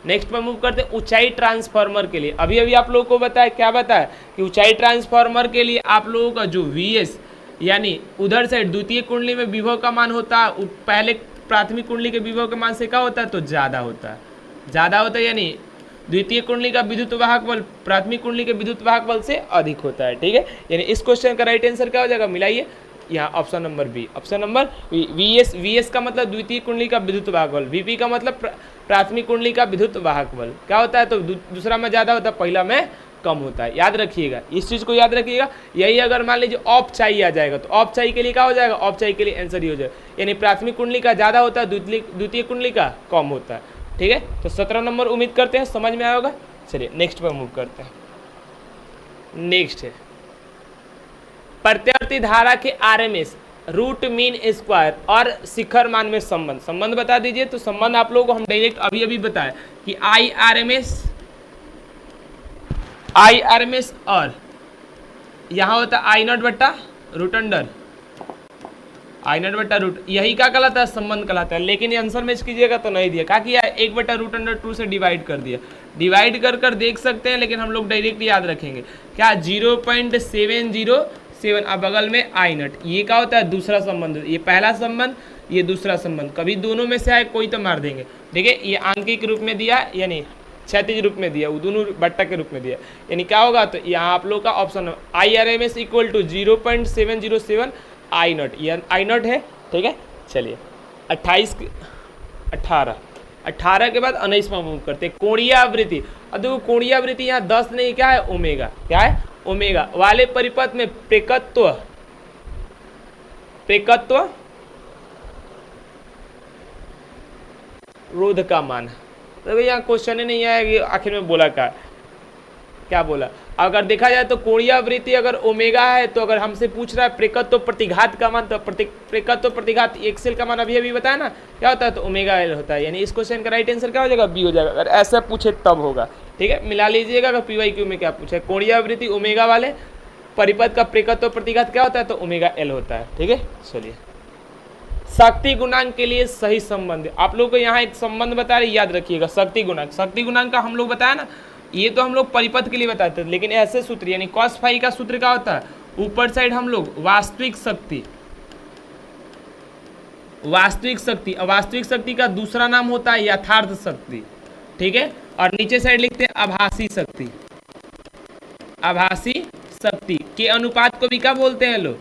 नेक्स्ट पर मूव करते हैं। ऊंचाई ट्रांसफार्मर के लिए अभी आप लोगों को बताया, क्या बताया कि ऊंचाई ट्रांसफार्मर के लिए आप लोगों का जो VS यानी उधर साइड द्वितीय कुंडली में विभव का मान होता है, पहले प्राथमिक कुंडली के विभव के मान से क्या होता है, तो ज़्यादा होता है, यानी द्वितीय कुंडली का विद्युत वाहक बल प्राथमिक कुंडली के विद्युत वाहक बल से अधिक होता है। ठीक है, यानी इस क्वेश्चन का राइट आंसर क्या हो जाएगा, मिलाइए, यहाँ option number B, option number VS का मतलब द्वितीय कुंडली का विद्युत वाहक बल, VP का मतलब प्राथमिक कुंडली का विद्युत वाहक बल क्या होता है, तो दूसरा में ज़्यादा होता है, पहला में कम होता है। याद रखिएगा, इस चीज़ को याद रखिएगा। यही अगर मान लीजिए औपचाई आ जाएगा, तो औपचाई के लिए क्या हो जाएगा, औपचाई के लिए आंसर ही हो जाएगा, यानी प्राथमिक कुंडली का ज़्यादा होता है, द्वितीय कुंडली का कम होता है। ठीक है, तो 17 नंबर उम्मीद करते हैं समझ में आया होगा। चलिए नेक्स्ट पर मूव करते हैं। नेक्स्ट है प्रत्यावर्ती धारा के RMS रूट मीन स्क्वायर और शिखर मान में संबंध बता दीजिए। तो संबंध आप लोगों को हम डायरेक्ट अभी बताया कि IRMS और यहाँ होता है I0 बट्टा रूट अंडर I0 बट्टा रूट, यही क्या कहलाता है, संबंध कहलाता है। लेकिन ये आंसर मैच कीजिएगा तो नहीं दिया, क्या किया, 1 बट्टा रूट अंडर 2 से डिवाइड कर दिया, डिवाइड कर देख सकते हैं, लेकिन हम लोग डायरेक्ट याद रखेंगे क्या, 7 अब बगल में आई नॉट। ये क्या होता है, दूसरा संबंध, ये पहला संबंध, ये दूसरा संबंध, कभी दोनों में से आए कोई तो मार देंगे, ठीक है। ये आंकिक रूप में दिया यानी क्षैतिज रूप में दिया, वो दोनों बट्टा के रूप में दिया, यानी क्या होगा, तो यहाँ आप लोग का option IRMS equal to 0.707 I naught, ये आई नॉट है, ठीक है। चलिए 18 के बाद 19वां मूव करते हैं, कोणीय आवृत्ति। अब देखो कोणीय आवृत्ति यहाँ 10 नहीं, क्या है, ओमेगा, क्या है, ओमेगा वाले परिपथ में प्रेकत्व रोध का मान। तो यहाँ क्वेश्चन ही नहीं आया कि आखिर में बोला क्या बोला। अगर देखा जाए तो कोणीय आवृत्ति अगर ओमेगा है, तो अगर हमसे पूछ रहा है प्रेकत्व प्रतिघात का मान, तो प्रेकत्व प्रतिघात एक्सेल का मान अभी बताया ना, क्या होता है, तो ओमेगा एल होता है। यानी इस क्वेश्चन का राइट आंसर क्या हो जाएगा, बी हो जाएगा। अगर ऐसा पूछे तब होगा, ठीक है, मिला लीजिएगा। अगर PYQ में क्या पूछा है, कोणीय आवृत्ति ओमेगा वाले परिपथ का प्रेकत्व प्रतिघात क्या होता है, तो ओमेगा एल होता है, ठीक है। चलिए शक्ति गुणांक के लिए सही संबंध, आप लोग को यहाँ एक संबंध बता रहे, याद रखिएगा। शक्ति गुणांक का हम लोग बताया ना, ये तो हम लोग परिपथ के लिए बताते थे, लेकिन ऐसे सूत्र यानी cos फाई का सूत्र क्या होता है, ऊपर साइड हम लोग वास्तविक शक्ति का दूसरा नाम होता है यथार्थ शक्ति, ठीक है। और नीचे साइड लिखते हैं आभासी शक्ति के अनुपात को भी क्या बोलते हैं लोग,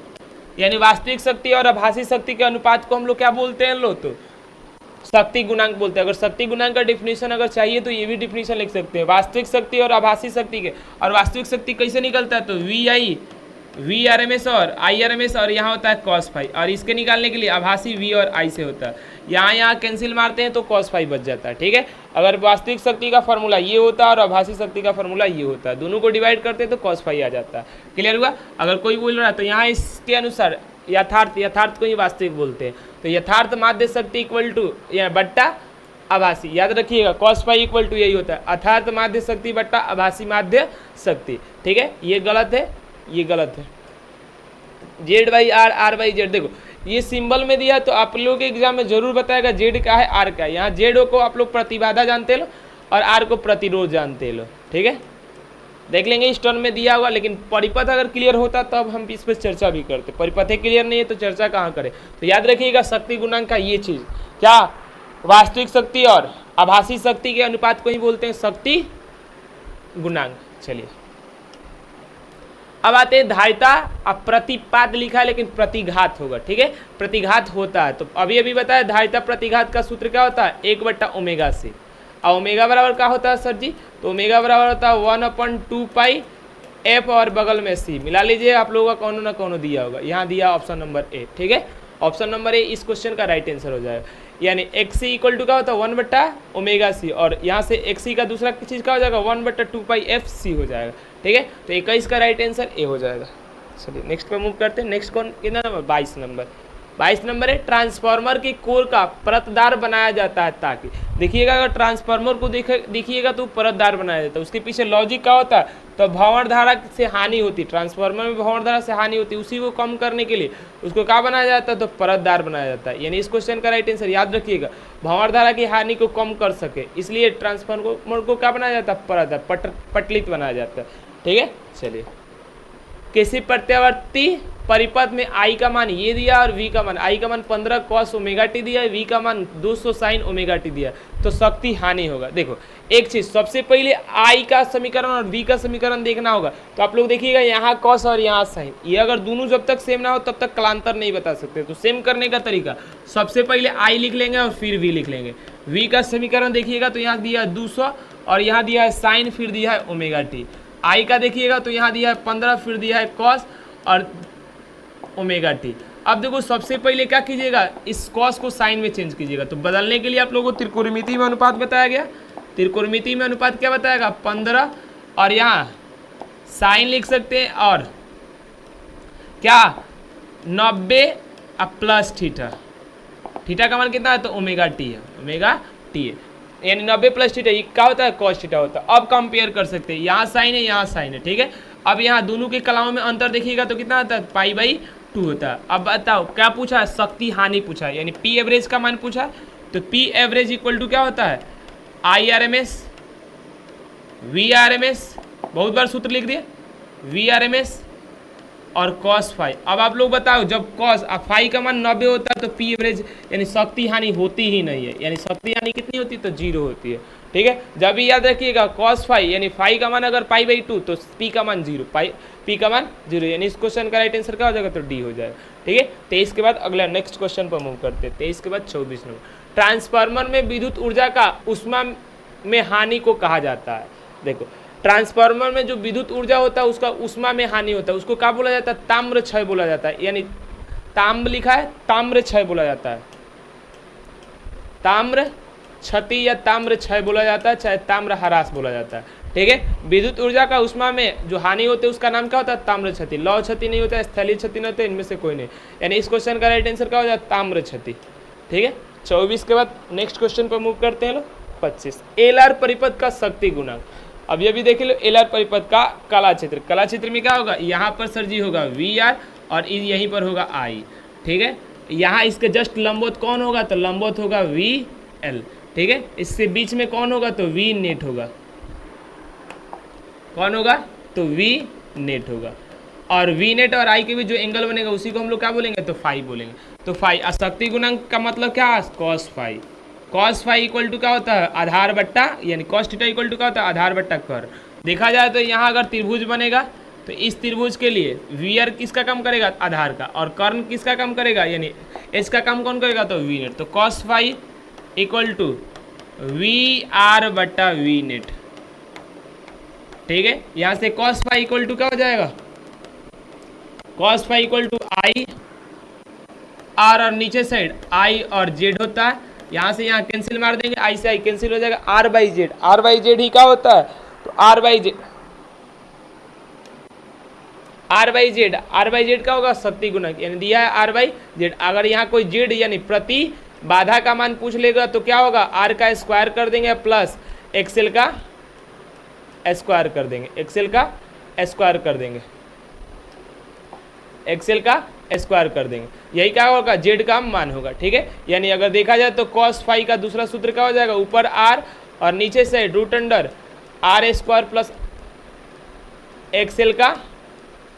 यानी वास्तविक शक्ति और आभासी शक्ति के अनुपात को हम लोग क्या बोलते हैं लोग, तो शक्ति गुणांक बोलते हैं। अगर शक्ति गुणांक का डिफिनीशन अगर चाहिए तो ये भी डिफिनीशन लिख सकते हैं, वास्तविक शक्ति और आभासी शक्ति के। और वास्तविक शक्ति कैसे निकलता है, तो VRMS और IRMS, और यहाँ होता है cos फाई, और इसके निकालने के लिए आभासी V और I से होता है। यहाँ कैंसिल मारते हैं तो cos फाई बच जाता है, ठीक है। अगर वास्तविक शक्ति का फॉर्मूला ये होता है और आभासी शक्ति का फॉर्मूला ये होता है, दोनों को डिवाइड करते हैं तो cos फाई आ जाता है। क्लियर हुआ। अगर कोई बोल रहा है तो यहाँ इसके अनुसार यथार्थ को ही वास्तविक बोलते हैं, तो यथार्थ माध्य शक्ति इक्वल टू बट्टा आभासी, याद रखिएगा cos फाई इक्वल टू यही होता है, यथार्थ माध्य शक्ति बट्टा आभासी माध्य शक्ति, ठीक है। ये गलत है, ये गलत है। Z/R, R/Z, देखो ये सिंबल में दिया, तो आप लोग के एग्जाम में जरूर बताएगा Z क्या है, R क्या है। यहाँ Z को आप लोग प्रतिबाधा जानते लो और R को प्रतिरोध जानते लो, ठीक है। देख लेंगे इस टर्म में दिया हुआ, लेकिन परिपथ अगर क्लियर होता तब हम इस पर चर्चा भी करते, परिपथ क्लियर नहीं है तो चर्चा कहाँ करें। तो याद रखिएगा शक्ति गुणांक का ये चीज, क्या वास्तविक शक्ति और आभासी शक्ति के अनुपात को ही बोलते हैं शक्ति गुणांक। चलिए अब आते हैं धारिता। अब प्रतिपाद लिखा है लेकिन प्रतिघात होगा, ठीक है, प्रतिघात होता है। तो अभी बताया धारिता प्रतिघात का सूत्र क्या होता है, 1/ओमेगा से। और ओमेगा बराबर क्या होता है सर जी, तो ओमेगा बराबर होता है 1/2 पाई एफ और बगल में सी। मिला लीजिए, आप लोगों का कोनो ना कोनो दिया होगा, यहाँ दिया ऑप्शन नंबर ए, ठीक है। ऑप्शन नंबर ए इस क्वेश्चन का राइट आंसर हो जाएगा। यानी XC इक्वल टू क्या होता है 1/ओमेगा सी, और यहाँ से XC का दूसरा चीज़ क्या हो जाएगा 1/2 पाई FC हो जाएगा, ठीक है। तो 21 का राइट आंसर ए हो जाएगा। चलिए नेक्स्ट पर मूव करते हैं। नेक्स्ट कौन कितना नंबर, 22 नंबर है। ट्रांसफार्मर के कोर का परतदार बनाया जाता है ताकि, देखिएगा अगर ट्रांसफार्मर को देखिएगा तो परतदार बनाया जाता है, उसके पीछे लॉजिक क्या होता है, तो भंवर धारा से हानि होती, ट्रांसफार्मर में भंवर धारा से हानि होती, उसी को कम करने के लिए उसको क्या बनाया जाता है, तो परतदार बनाया जाता है। यानी इस क्वेश्चन का राइट आंसर याद रखिएगा, भंवर धारा की हानि को कम कर सके इसलिए ट्रांसफार्मर को क्या बनाया जाता है, परतदार पटलित बनाया जाता है, ठीक है। चलिए किसी प्रत्यावर्ती परिपथ में I का मान ये दिया और V का मान, I का मान 15 cos ओमेगा टी दिया है, V का मान 200 sin ओमेगा टी दिया, तो शक्ति हानि होगा। देखो एक चीज, सबसे पहले I का समीकरण और V का समीकरण देखना होगा। तो आप लोग देखिएगा यहाँ cos और यहाँ sin, ये अगर दोनों जब तक सेम ना हो तब तक कलांतर नहीं बता सकते। तो सेम करने का तरीका, सबसे पहले I लिख लेंगे और फिर V लिख लेंगे। V का समीकरण देखिएगा तो यहाँ दिया है 200 और यहाँ दिया है sin, फिर दिया है ओमेगा टी। I का देखिएगा तो यहाँ दिया है 15, फिर दिया है cos और ओमेगा टी। अब देखो सबसे पहले क्या कीजिएगा, इस cos को sin में चेंज कीजिएगा। तो बदलने के लिए आप लोगों को त्रिकोणमिति में अनुपात बताया गया, त्रिकोणमिति में अनुपात क्या बताएगा 15, और यहाँ sin लिख सकते हैं और क्या 90 प्लस थीटा, थीटा का मान कितना है, तो ओमेगा टी है, ओमेगा टी है, यानी 90 प्लस थीटा, ये क्या होता है cos थीटा होता है। अब कंपेयर कर सकते हैं, यहाँ साइन है यहाँ साइन है, ठीक है। अब यहाँ दोनों के कलाओं में अंतर देखिएगा तो कितना होता है, π/2 होता है। अब बताओ क्या पूछा है, शक्ति हानि पूछा है, यानी P एवरेज का मान पूछा है। तो P एवरेज इक्वल टू क्या होता है, IRMS VRMS, बहुत बार सूत्र लिख दिया, VRMS और कॉस फाई। अब आप लोग बताओ, जब कॉस फाई का मान 90 होता है तो पी एवरेज यानी शक्ति हानि होती ही नहीं है, यानी शक्ति हानि कितनी होती है तो 0 होती है। ठीक है, जब भी याद रखिएगा कॉस फाई यानी फाई का मान अगर पाई/2 तो पी का मान 0, पी का मान 0, यानी इस क्वेश्चन का राइट आंसर क्या हो जाएगा तो डी हो जाएगा। ठीक है, 23 के बाद अगला नेक्स्ट क्वेश्चन पर मूव करते हैं। 23 के बाद 24 नंबर, ट्रांसफार्मर में विद्युत ऊर्जा का ऊष्मा में हानि को कहा जाता है। देखो, ट्रांसफार्मर में जो विद्युत ऊर्जा होता है उसका ऊष्मा में हानि होता है, उसको क्या बोला जाता है, ताम्र क्षय बोला जाता है। यानी ताम्र लिखा है, ताम्र क्षय बोला जाता है, ताम्र क्षति या ताम्र क्षय बोला जाता है, चाहे ताम्र ह्रास बोला जाता है। ठीक है, विद्युत ऊर्जा का ऊष्मा में जो हानि होती है उसका नाम क्या होता है, ताम्र क्षति। लौह क्षति नहीं होता है, स्थलीय क्षति नहीं होता है, इनमें से कोई नहीं। यानी इस क्वेश्चन का राइट आंसर क्या हो जाता है, ताम्र क्षति। ठीक है, 24 के बाद नेक्स्ट क्वेश्चन पर मूव करते हैं लोग। 25, एलआर परिपथ का शक्ति गुणांक। अब ये भी देख लो, एलआर परिपथ का कला क्षेत्र, कला क्षेत्र में क्या होगा, यहाँ पर सर जी होगा वी आर और यहीं पर होगा आई। ठीक है, यहाँ इसके जस्ट लंबवत कौन होगा तो लंबवत होगा वी एल। ठीक है, इससे बीच में कौन होगा तो वी नेट होगा, कौन होगा तो वी नेट होगा। और वी नेट और आई के बीच जो एंगल बनेगा उसी को हम लोग क्या बोलेंगे तो फाई बोलेंगे। तो फाई शक्ति गुणांक का मतलब क्या है, cos phi. Cos phi equal to क्या होता है, आधार बट्टा, यानी कॉस थीटा इक्वल टू क्या होता है, आधार बट्टा कर। देखा जाए तो यहाँ अगर त्रिभुज बनेगा तो इस त्रिभुज के लिए वी आर किसका कम करेगा, आधार का, और कर्ण किसका कम करेगा, यानी इसका कम कौन करेगा तो वी नेट। तो cos phi equal to V R बट्टा वी नेट। ठीक है, यहाँ से कॉस फाई इक्वल टू क्या हो जाएगा, cos phi equal to I R, और नीचे साइड आई और जेड होता है। यहाँ से यहाँ कैंसिल मार देंगे, आई से आई कैंसिल हो जाएगा, R by Z, R by Z ही क्या होता है तो R by Z, R by Z, R by Z का होगा शक्ति गुणक, यानी दिया है आर बाई जेड। अगर यहाँ कोई जेड यानी प्रति बाधा का मान पूछ लेगा तो क्या होगा, आर का स्क्वायर कर देंगे प्लस एक्सेल का स्क्वायर कर देंगे, एक्सेल का स्क्वायर कर देंगे, एक्सेल का स्क्वायर कर देंगे, यही क्या होगा जेड का मान होगा। ठीक है, यानी अगर देखा जाए तो कॉस फाई का दूसरा सूत्र क्या हो जाएगा, ऊपर आर और नीचे से root under R square plus XL का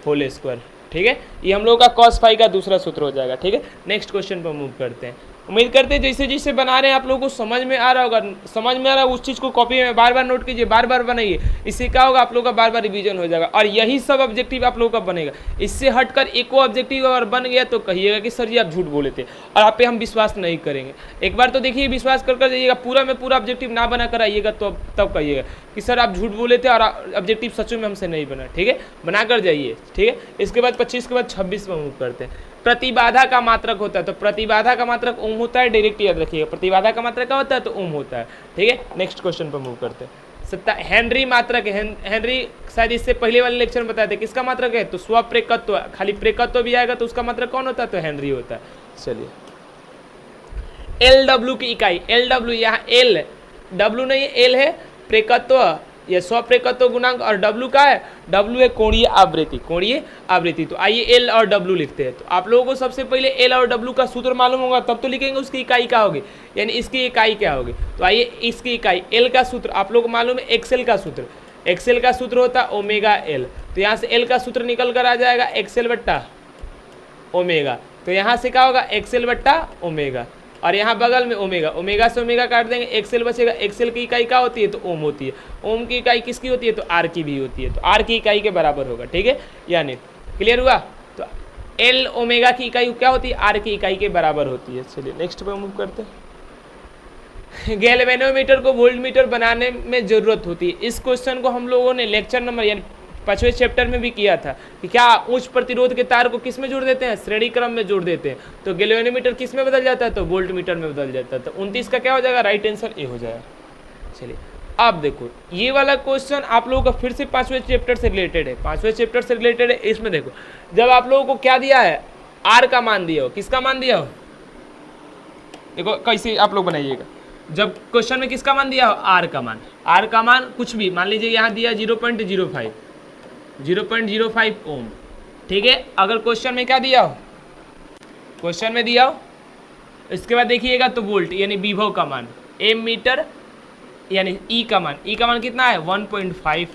होल स्क्वायर। ठीक है, ये हम लोग का कॉस फाई का दूसरा सूत्र हो जाएगा। ठीक है, नेक्स्ट क्वेश्चन पर मूव करते हैं। उम्मीद करते हैं जैसे जैसे बना रहे हैं आप लोगों को समझ में आ रहा होगा, समझ में आ रहा है उस चीज़ को कॉपी में बार बार नोट कीजिए, बार बार बनाइए, इससे क्या होगा आप लोगों का बार बार रिवीजन हो जाएगा और यही सब ऑब्जेक्टिव आप लोगों का बनेगा। इससे हटकर एको ऑब्जेक्टिव अगर बन गया तो कहिएगा कि सर जी आप झूठ बोले थे और आप पे हम विश्वास नहीं करेंगे। एक बार तो देखिए विश्वास कर जाइएगा, पूरा में पूरा ऑब्जेक्टिव ना बना कर आइएगा तो तब कहिएगा कि सर आप झूठ बोले थे और ऑब्जेक्टिव सच में हमसे नहीं बना। ठीक है, बना कर जाइए। ठीक है, इसके बाद 25 के बाद 26 में मूव करते हैं। प्रतिबाधा का मात्रक होता है, तो प्रतिबाधा का मात्रक ओम होता है, डायरेक्ट याद रखिएगा, प्रतिबाधा का मात्रक क्या होता है तो ओम होता है। ठीक है, नेक्स्ट क्वेश्चन पर मूव करते हैं। हेनरी मात्रक, हेनरी शायद इससे पहले वाले लेक्चर में बताए थे किसका मात्रक है तो स्वप्रेकत्व, खाली प्रेकत्व भी आएगा तो उसका मात्रक कौन होता है तो हेनरी होता है। चलिए, एल डब्ल्यू की इकाई, एल डब्ल्यू, यहाँ एल डब्ल्यू नहीं एल है प्रेकत्व, ये स्वप्रेकत्व गुणांक, और डब्ल्यू का है, डब्ल्यू है कोणीय आवृत्ति, कोणीय आवृत्ति। तो आइए एल और डब्ल्यू लिखते हैं। तो आप लोगों को सबसे पहले एल और डब्ल्यू का सूत्र मालूम होगा तब तो लिखेंगे उसकी इकाई क्या होगी, यानी इसकी इकाई क्या होगी। तो आइए इसकी इकाई एल का सूत्र आप लोग को मालूम है, एक्सेल का सूत्र, एक्सेल का सूत्र होता है ओमेगा एल। तो यहाँ से एल का सूत्र निकल कर आ जाएगा एक्सेल बट्टा ओमेगा, तो यहाँ से क्या होगा एक्सेल बट्टा ओमेगा, और यहाँ बगल में ओमेगा, ओमेगा से ओमेगा काट देंगे, एक्सेल बचेगा। एक्सेल की इकाई क्या होती है तो ओम होती है, ओम की इकाई किसकी होती है तो आर की भी होती है, तो आर की इकाई के बराबर होगा। ठीक है, यानी क्लियर हुआ। तो एल ओमेगा की इकाई क्या होती है, आर की इकाई के बराबर होती है। चलिए नेक्स्ट पे मूव करते हैं। गैल्वेनोमीटर को वोल्टमीटर बनाने में जरूरत होती है। इस क्वेश्चन को हम लोगों ने लेक्चर नंबर यानी 5वें चैप्टर में भी किया था कि क्या उच्च प्रतिरोध के तार को किस में जोड़ देते हैं, श्रेणी क्रम में जोड़ देते हैं, तो गैल्वेनोमीटर किस में बदल जाता है तो वोल्टमीटर में बदल जाता है। तो 29 का क्या हो जाएगा, राइट आंसर ए हो जाएगा। चलिए अब देखो ये वाला क्वेश्चन आप लोगों का फिर से 5वें चैप्टर से रिलेटेड है, 5वें चैप्टर से रिलेटेड है। इसमें देखो जब आप लोगों को क्या दिया है, आर का मान दिया हो, किसका मान दिया हो, देखो कैसे आप लोग बनाइएगा। जब क्वेश्चन में किसका मान दिया हो, आर का मान, आर का मान कुछ भी मान लीजिए यहाँ दिया 0.05 ओम। ठीक है, अगर क्वेश्चन में क्या दिया हो, क्वेश्चन में दिया हो, इसके बाद देखिएगा तो वोल्ट यानी विभव का मान, एम मीटर यानी ई का मान, ई का मान कितना है 1.5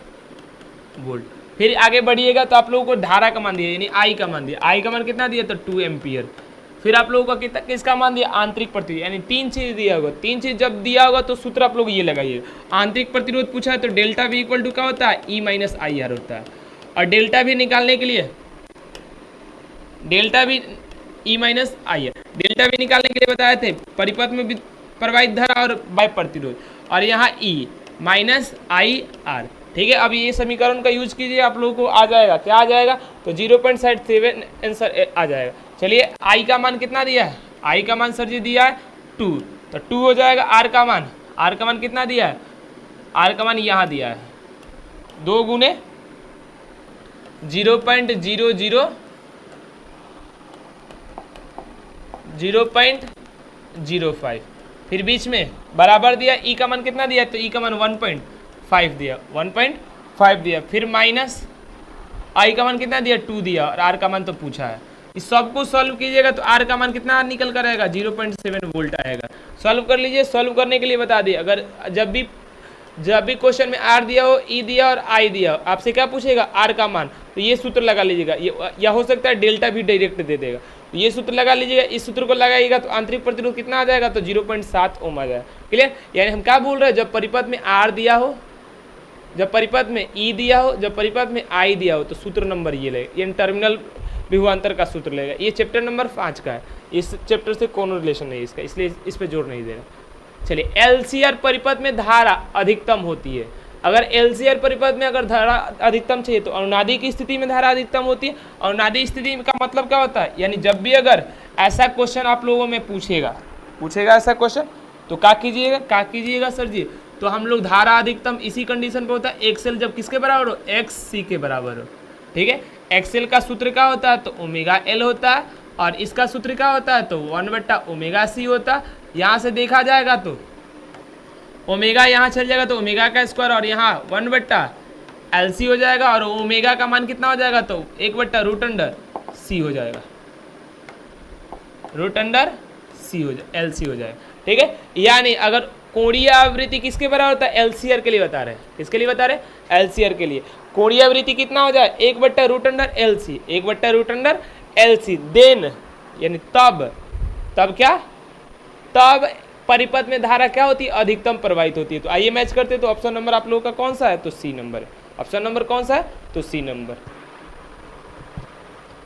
वोल्ट। फिर आगे बढ़िएगा तो आप लोगों को धारा का मान दिया, यानी आई का मान दिया। आई का मान कितना दिया? तो 2 एम्पियर। फिर आप लोगों को किसका मान दिया? आंतरिक प्रतिरोध, यानी 3 चीज दिया होगा। 3 चीज जब दिया होगा तो सूत्र आप लोग ये लगाइए। आंतरिक प्रतिरोध पूछा है तो डेल्टा वी इक्वल टू क्या होता है? ई माइनस आई आर होता है। और डेल्टा वी निकालने के लिए delta V E minus I R, delta we निकालने के लिए बताए थे परिपथ में प्रवाहित धारा और बाह्य प्रतिरोध, और यहाँ ई माइनस आई आर। ठीक है, अब ये समीकरण का यूज कीजिए, आप लोगों को आ जाएगा। क्या आ जाएगा? तो 0.7 आंसर आ जाएगा। चलिए, आई का मान कितना दिया है? आई का मान सर जी दिया है 2, तो 2 हो जाएगा। आर का मान कितना दिया है? आर का मान यहाँ दिया है 2 गुने 0.05, फिर बीच में बराबर दिया। ई का मान कितना दिया? तो ई का मान 1.5 दिया, 1.5 दिया। फिर माइनस आई का मान कितना दिया? 2 दिया, और आर का मान तो पूछा है। इस सबको सॉल्व कीजिएगा तो आर का मान कितना निकल कर आएगा? 0.7 वोल्ट आएगा। सॉल्व कर लीजिए। सॉल्व करने के लिए बता दिए, अगर जब भी क्वेश्चन में आर दिया हो, ई दिया और आई दिया हो, आपसे क्या पूछेगा? आर का मान, तो ये सूत्र लगा लीजिएगा। या हो सकता है डेल्टा भी डायरेक्ट दे देगा, तो ये सूत्र लगा लीजिएगा। इस सूत्र को लगाइएगा तो आंतरिक प्रतिरोध कितना आ जाएगा? तो 0.7 ओम आ जाएगा। क्लियर? यानी हम क्या बोल रहे हैं? जब परिपथ में आर दिया हो, जब परिपथ में ई दिया हो, जब परिपथ में आई दिया हो, तो सूत्र नंबर ये लगेगा, यानी टर्मिनल विभवांतर का सूत्र लगेगा। ये चैप्टर नंबर 5 का है, इस चैप्टर से कोनो रिलेशन नहीं है इसका, इसलिए इस पे जोर नहीं देना। चलिए, एलसीआर परिपथ में धारा अधिकतम होती है। अगर एलसीआर परिपथ में अगर धारा अधिकतम चाहिए तो अनुनादी की स्थिति में धारा अधिकतम होती है। अनुनादी स्थिति का मतलब क्या होता है? यानी जब भी अगर ऐसा क्वेश्चन आप लोगों में पूछेगा ऐसा क्वेश्चन, तो क्या कीजिएगा सर जी? तो हम लोग धारा अधिकतम इसी कंडीशन पे होता है, एक्सएल जब किसके बराबर हो? एक्स सी के बराबर हो। ठीक है, एक्सएल का सूत्र क्या होता है? तो ओमेगा एल होता है, और इसका सूत्र क्या होता है? तो 1/ओमेगा सी होता है। यहाँ से देखा जाएगा तो ओमेगा यहाँ चल जाएगा, तो ओमेगा का स्क्वायर, और यहाँ 1/LC हो जाएगा, और ओमेगा का मान कितना हो जाएगा? तो 1/√C हो जाएगा, √C हो जाएगा, LC हो जाएगा। ठीक है, यानी अगर कोणीय आवृत्ति किसके बराबर होता है? एलसीआर के लिए बता रहे हैं। किसके लिए बता रहे हैं? एलसीआर के लिए। कोणीय आवृत्ति कितना हो जाए? 1/√LC, 1/√LC। देन यानी तब क्या? तब परिपथ में धारा क्या होती है? अधिकतम प्रवाहित होती है। तो आइए मैच करते हैं। तो ऑप्शन नंबर आप लोगों का कौन सा है? तो सी नंबर है। ऑप्शन नंबर कौन सा है? तो सी नंबर।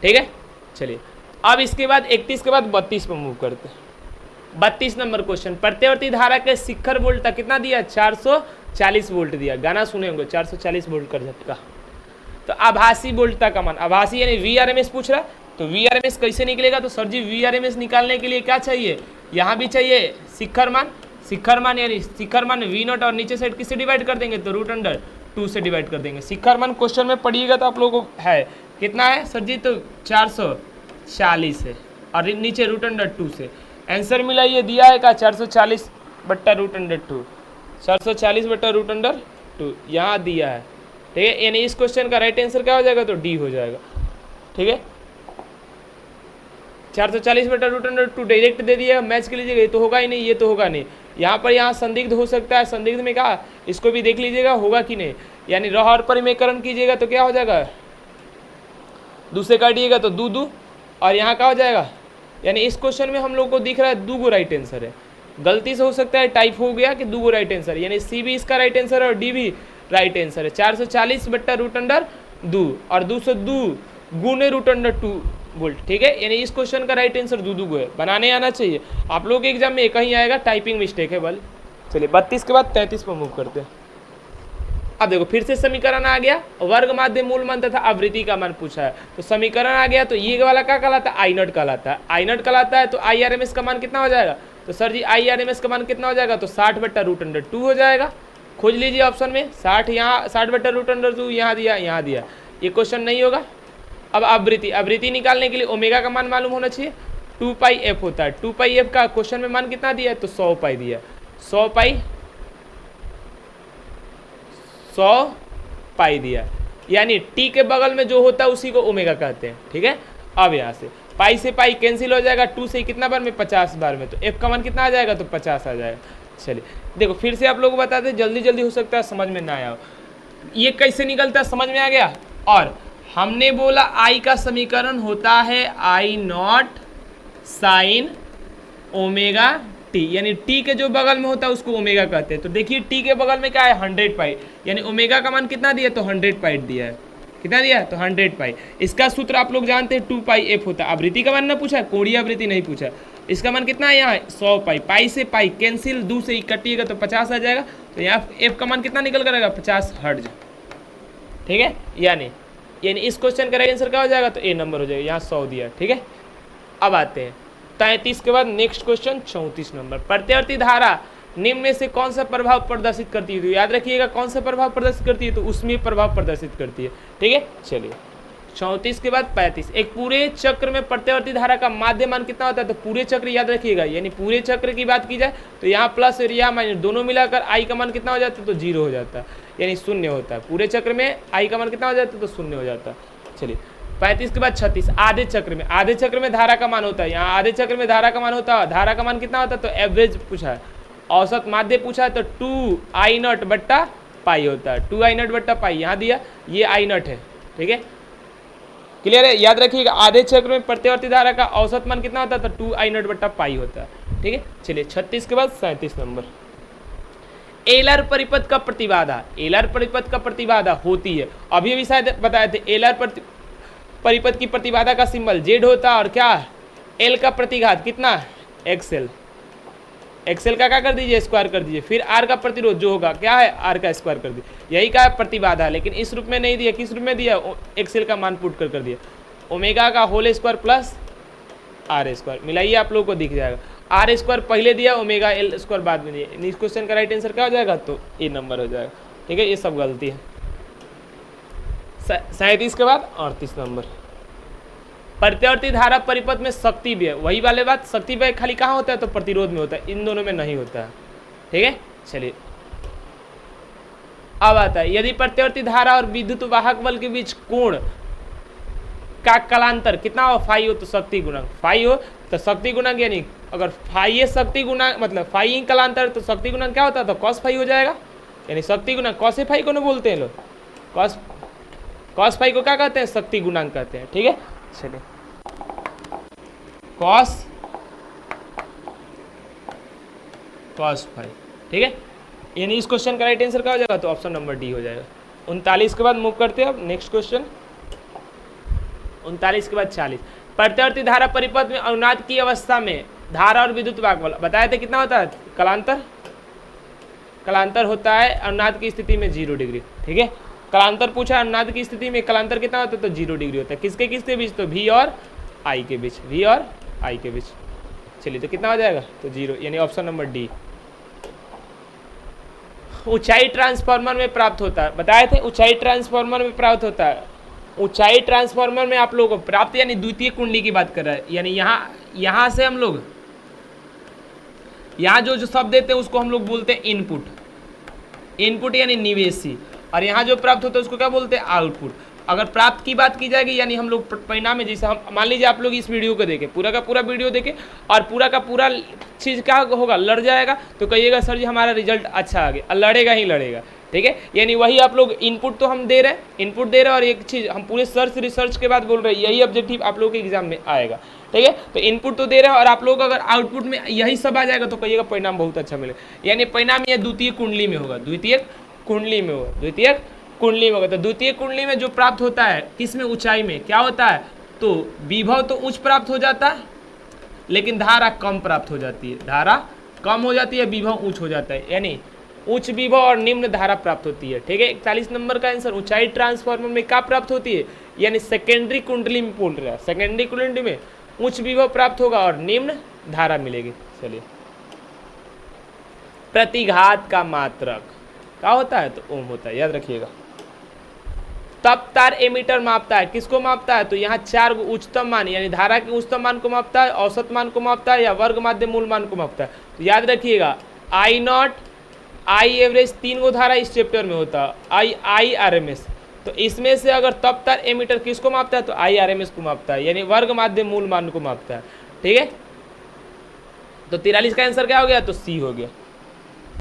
ठीक है, चलिए अब इसके बाद 31 के बाद 32 पर मूव करते हैं। 32 नंबर क्वेश्चन, प्रत्यावर्ती धारा के शिखर वोल्ट तक कितना दिया? 440 वोल्ट दिया। गाना सुने होंगे, 440 वोल्ट कर झटका। तो आभासी वोल्टता का मान, आभासी यानी VRMS पूछ रहा है, तो VRMS कैसे निकलेगा? तो सर जी VRMS निकालने के लिए क्या चाहिए? यहाँ भी चाहिए शिखर मान यानी शिखर मान V0, और नीचे साइड किससे डिवाइड कर देंगे? तो √2 से डिवाइड कर देंगे। शिखर मान क्वेश्चन में पढ़िएगा तो आप लोगों को है कितना है सर जी? तो 440 है, और नीचे √2 से आंसर मिला। ये दिया है का 440/√2, 440/√2 यहाँ दिया है। ठीक है, यानी इस क्वेश्चन का राइट आंसर क्या हो जाएगा? तो डी हो जाएगा। ठीक है, 440/√2 डायरेक्ट दे दिया, मैच कर लीजिएगा। ये तो होगा ही नहीं, ये तो होगा नहीं। यहाँ पर यहाँ संदिग्ध हो सकता है, संदिग्ध में क्या, इसको भी देख लीजिएगा होगा कि नहीं। यानी रह और परिमेयकरण कीजिएगा तो क्या हो जाएगा? 2 से काटिएगा तो 2, और यहाँ क्या हो जाएगा? यानी इस क्वेश्चन में हम लोग को दिख रहा है 2 गो राइट आंसर है। गलती से हो सकता है टाइप हो गया कि 2 गो राइट आंसर, यानी सी भी इसका राइट आंसर है और डी भी राइट आंसर है। 440/√2 और 202 गुने √2 वोल्ट। ठीक है, यानी इस क्वेश्चन का राइट आंसर 2 गो है। बनाने आना चाहिए आप लोग के एग्जाम में, एक ही आएगा, टाइपिंग मिस्टेक है बल। चलिए 32 के बाद 33 पर मूव करते हैं। अब देखो फिर से समीकरण आ गया, वर्ग माध्य मूल मान तथा आवृत्ति का मान पूछा है। तो समीकरण आ गया, तो ये वाला क्या कहलाता है? I0 कहलाता है। I0 कहलाता है तो IRMS का मान कितना हो जाएगा? तो सर जी IRMS का मान कितना हो जाएगा? तो 60/√2 हो जाएगा। खोज लीजिए ऑप्शन में 60, यहाँ 60/√2 यहाँ दिया, यहाँ दिया। ये क्वेश्चन नहीं होगा। अब आवृत्ति निकालने के लिए ओमेगा का मान मालूम होना चाहिए। 2πf होता है। 2πf का क्वेश्चन में मान कितना दिया है? तो 100 पाई दिया। 100 पाई दिया, यानी टी के बगल में जो होता है उसी को ओमेगा कहते हैं। ठीक है, अब यहाँ से पाई से पाई कैंसिल हो जाएगा, 2 से कितना बार में? 50 बार में। तो एफ का मान कितना आ जाएगा? तो 50 आ जाएगा। चलिए देखो फिर से आप लोग को बताते, जल्दी हो सकता है समझ में ना आया हो। ये कैसे निकलता है समझ में आ गया? और हमने बोला आई का समीकरण होता है आई नॉट साइन ओमेगा टी, यानी टी के जो बगल में होता है उसको ओमेगा कहते हैं। तो देखिए टी के बगल में क्या है 100 पाई, यानी ओमेगा का मान कितना दिया तो 100 पाई दिया है। कितना दिया है तो 100 पाई। इसका सूत्र आप लोग जानते हैं 2 पाई एफ होता है। आवृत्ति का मान ना पूछा, कोणीय आवृत्ति नहीं पूछा। इसका मान कितना है यहाँ 100 पाई। पाई से पाई कैंसिल, 2 से कटिएगा तो 50 आ जाएगा। तो यहाँ एफ का मान कितना निकल कर आएगा 50 हर्ट्ज। ठीक है, यानी इस क्वेश्चन का आंसर क्या हो जाएगा तो ए नंबर हो जाएगा। यहाँ 100 दिया। ठीक है, अब आते हैं 33 के बाद नेक्स्ट क्वेश्चन 34 नंबर। प्रत्यावर्ती धारा निम्न में से कौन सा प्रभाव प्रदर्शित करती है? तो याद रखिएगा कौन सा प्रभाव प्रदर्शित करती है तो उसमें प्रभाव प्रदर्शित करती है। ठीक है, चलिए 34 के बाद 35। एक पूरे चक्र में प्रत्यावर्ती धारा का माध्य मान कितना होता है? तो पूरे चक्र याद रखिएगा, यानी पूरे चक्र की बात की जाए तो यहाँ प्लस और यहाँ माइनस दोनों मिलाकर आई का मान कितना हो जाता है तो 0 हो जाता है, यानी शून्य होता है। पूरे चक्र में आई का मान कितना हो जाता है तो शून्य हो जाता है। चलिए 35 के बाद 36। आधे चक्र में धारा का मान होता है। यहाँ आधे चक्र में धारा का मान होता है, धारा का मान कितना होता है तो एवरेज पूछा है, औसत माध्य पूछा है तो 2I0 बट्टा पाई होता है। 2I0 बट्टा पाई यहाँ दिया, ये I0 है। ठीक है, क्लियर है, याद रखिएगा आधे चक्र में प्रत्यावर्ती धारा का औसत मान कितना होता है तो 2I0 बट्टा पाई होता है। ठीक है, चलिए 36 के बाद 37 नंबर। एलर परिपथ का प्रतिबाधा, एलर परिपथ का प्रतिबाधा होती है, अभी भी शायद बताए थे, एलर परिपथ की प्रतिबाधा का सिंबल जेड होता है और क्या एल का प्रतिघात कितना एक्सएल। एक्सएल का क्या कर दीजिए स्क्वायर कर दीजिए, फिर आर का प्रतिरोध जो होगा क्या है आर का स्क्वायर कर दीजिए, यही का प्रतिबाधा। लेकिन इस रूप में नहीं दिया, किस रूप में दिया एक्सएल का मान पुट कर दिया, ओमेगा का whole square plus R square. मिलाइए आप लोगों को दिख जाएगा, आर स्क्वायर पहले दिया ओमेगा एल स्क्वायर बाद में दिया। इस क्वेश्चन का राइट आंसर क्या हो जाएगा तो ए नंबर हो जाएगा। ठीक है, ये सब गलती है। 37 के बाद 38 नंबर। प्रत्यावर्ती धारा परिपथ में शक्ति व्यय, वही वाले बात, शक्ति व्यय खाली कहाँ होता है तो प्रतिरोध में होता है, इन दोनों में नहीं होता है। ठीक है, चलिए अब आता है यदि प्रत्यावर्ती धारा और विद्युत वाहक बल के बीच कोण का कलांतर कितना हो फाई हो तो शक्ति गुणक, फाई हो तो शक्ति गुणक, यानी अगर फाई है शक्ति गुणक मतलब फाई कलांतर तो शक्ति गुणक क्या होता है तो कॉस फाई हो जाएगा, यानी शक्ति गुणक कॉस फाई को ना बोलते हैं लोग, कॉस फाई को क्या कहते हैं शक्ति गुणांक कहते हैं। ठीक है, चलिए कॉस फाई। ठीक है, यानी इस क्वेश्चन का राइट आंसर क्या हो जाएगा तो ऑप्शन नंबर डी हो जाएगा। 39 के बाद मूव करते हैं अब नेक्स्ट क्वेश्चन 39 के बाद 40। प्रत्यावर्ती धारा परिपथ में अनुनाद की अवस्था में धारा और विद्युत वाहक बल बताए थे कितना होता है कलांतर होता है अनुनाद की स्थिति में 0 डिग्री। ठीक है, कलांतर पूछा अनुनाद की स्थिति में कलांतर कितना होता है तो 0 डिग्री होता है। किसके बीच तो V और I के बीच, V और I के बीच। चलिए तो कितना हो जाएगा तो 0, यानी ऑप्शन नंबर डी। ऊंचाई ट्रांसफार्मर में प्राप्त होता है, बताए थे ऊंचाई ट्रांसफार्मर में प्राप्त होता है। ऊंचाई ट्रांसफार्मर में आप लोगों को प्राप्त यानी द्वितीय कुंडली की बात कर रहा है, यानी यहाँ से हम लोग यहाँ जो शब्द देते हैं उसको हम लोग बोलते हैं इनपुट यानी निवेशी, और यहाँ जो प्राप्त होता है उसको क्या बोलते हैं आउटपुट। अगर प्राप्त की बात की जाएगी यानी हम लोग परिणाम में, जैसे हम मान लीजिए आप लोग इस वीडियो को देखें, पूरा का पूरा वीडियो देखें और पूरा का पूरा चीज़ क्या होगा लड़ जाएगा तो कहिएगा सर जी हमारा रिजल्ट अच्छा आ गया, लड़ेगा ही लड़ेगा। ठीक है, यानी वही आप लोग इनपुट तो हम दे रहे हैं और एक चीज़ हम पूरे रिसर्च के बाद बोल रहे हैं, यही ऑब्जेक्टिव आप लोगों के एग्जाम में आएगा। ठीक है, तो इनपुट तो दे रहे हैं और आप लोग अगर आउटपुट में यही सब आ जाएगा तो कहिएगा परिणाम बहुत अच्छा मिलेगा। यानी परिणाम यह द्वितीय कुंडली में होगा, द्वितीय कुंडली में होगा। तो द्वितीय कुंडली में जो प्राप्त होता है किस में ऊंचाई में क्या होता है तो विभव तो उच्च प्राप्त हो जाता है लेकिन धारा कम प्राप्त हो जाती है, धारा कम हो जाती है, विभव उच्च हो जाता है, यानी उच्च विभव और निम्न धारा प्राप्त होती है। ठीक है, 41 नंबर का आंसर ऊंचाई ट्रांसफार्मर में क्या प्राप्त होती है, यानी सेकेंडरी कुंडली में बोल रहा है, सेकेंडरी कुंडली में उच्च विभव प्राप्त होगा और निम्न धारा मिलेगी। चलिए प्रतिघात का मात्रक क्या होता है तो ओम होता है, याद रखिएगा। तब तार एमीटर मापता है, किसको मापता है तो यहाँ 4 उच्चतम मान यानी धारा के उच्चतम मान को मापता है, औसत मान को मापता है या वर्ग माध्य मूल मान को मापता है। तो याद रखिएगा I0 I एवरेज 3 गो धारा इस चैप्टर में होता है, I RMS। तो इसमें से अगर तब तार एमीटर किसको मापता है तो I RMS को मापता है, यानी वर्ग माध्य मूल मान को मापता है। ठीक है, तो 43 का आंसर क्या हो गया तो सी हो गया।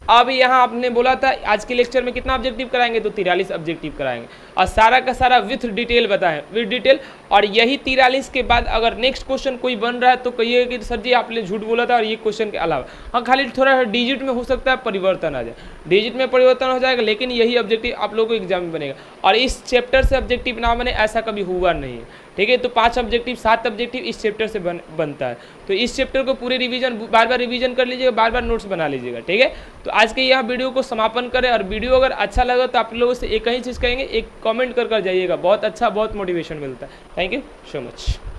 अब यहाँ आपने बोला था आज के लेक्चर में कितना ऑब्जेक्टिव कराएंगे, तो 43 ऑब्जेक्टिव कराएंगे और सारा का सारा विथ डिटेल बताएं, विथ डिटेल। और यही 43 के बाद अगर नेक्स्ट क्वेश्चन कोई बन रहा है तो कहिए कि सर जी आपने झूठ बोला था और ये क्वेश्चन के अलावा, हाँ खाली थोड़ा डिजिट में हो सकता है परिवर्तन आ जाए, डिजिट में परिवर्तन हो जाएगा, लेकिन यही ऑब्जेक्टिव आप लोगों को एग्जाम में बनेगा। और इस चैप्टर से ऑब्जेक्टिव ना बने ऐसा कभी हुआ नहीं है, ठीक है। तो 5 ऑब्जेक्टिव 7 ऑब्जेक्टिव इस चैप्टर से बनता है। तो इस चैप्टर को पूरे रिवीजन बार बार रिवीजन कर लीजिएगा, बार बार नोट्स बना लीजिएगा, ठीक है। तो आज के यह वीडियो को समापन करें, और वीडियो अगर अच्छा लगा तो आप लोगों से एक ही चीज़ कहेंगे, एक कमेंट कर जाइएगा, बहुत अच्छा, बहुत मोटिवेशन मिलता है। Thank you so much.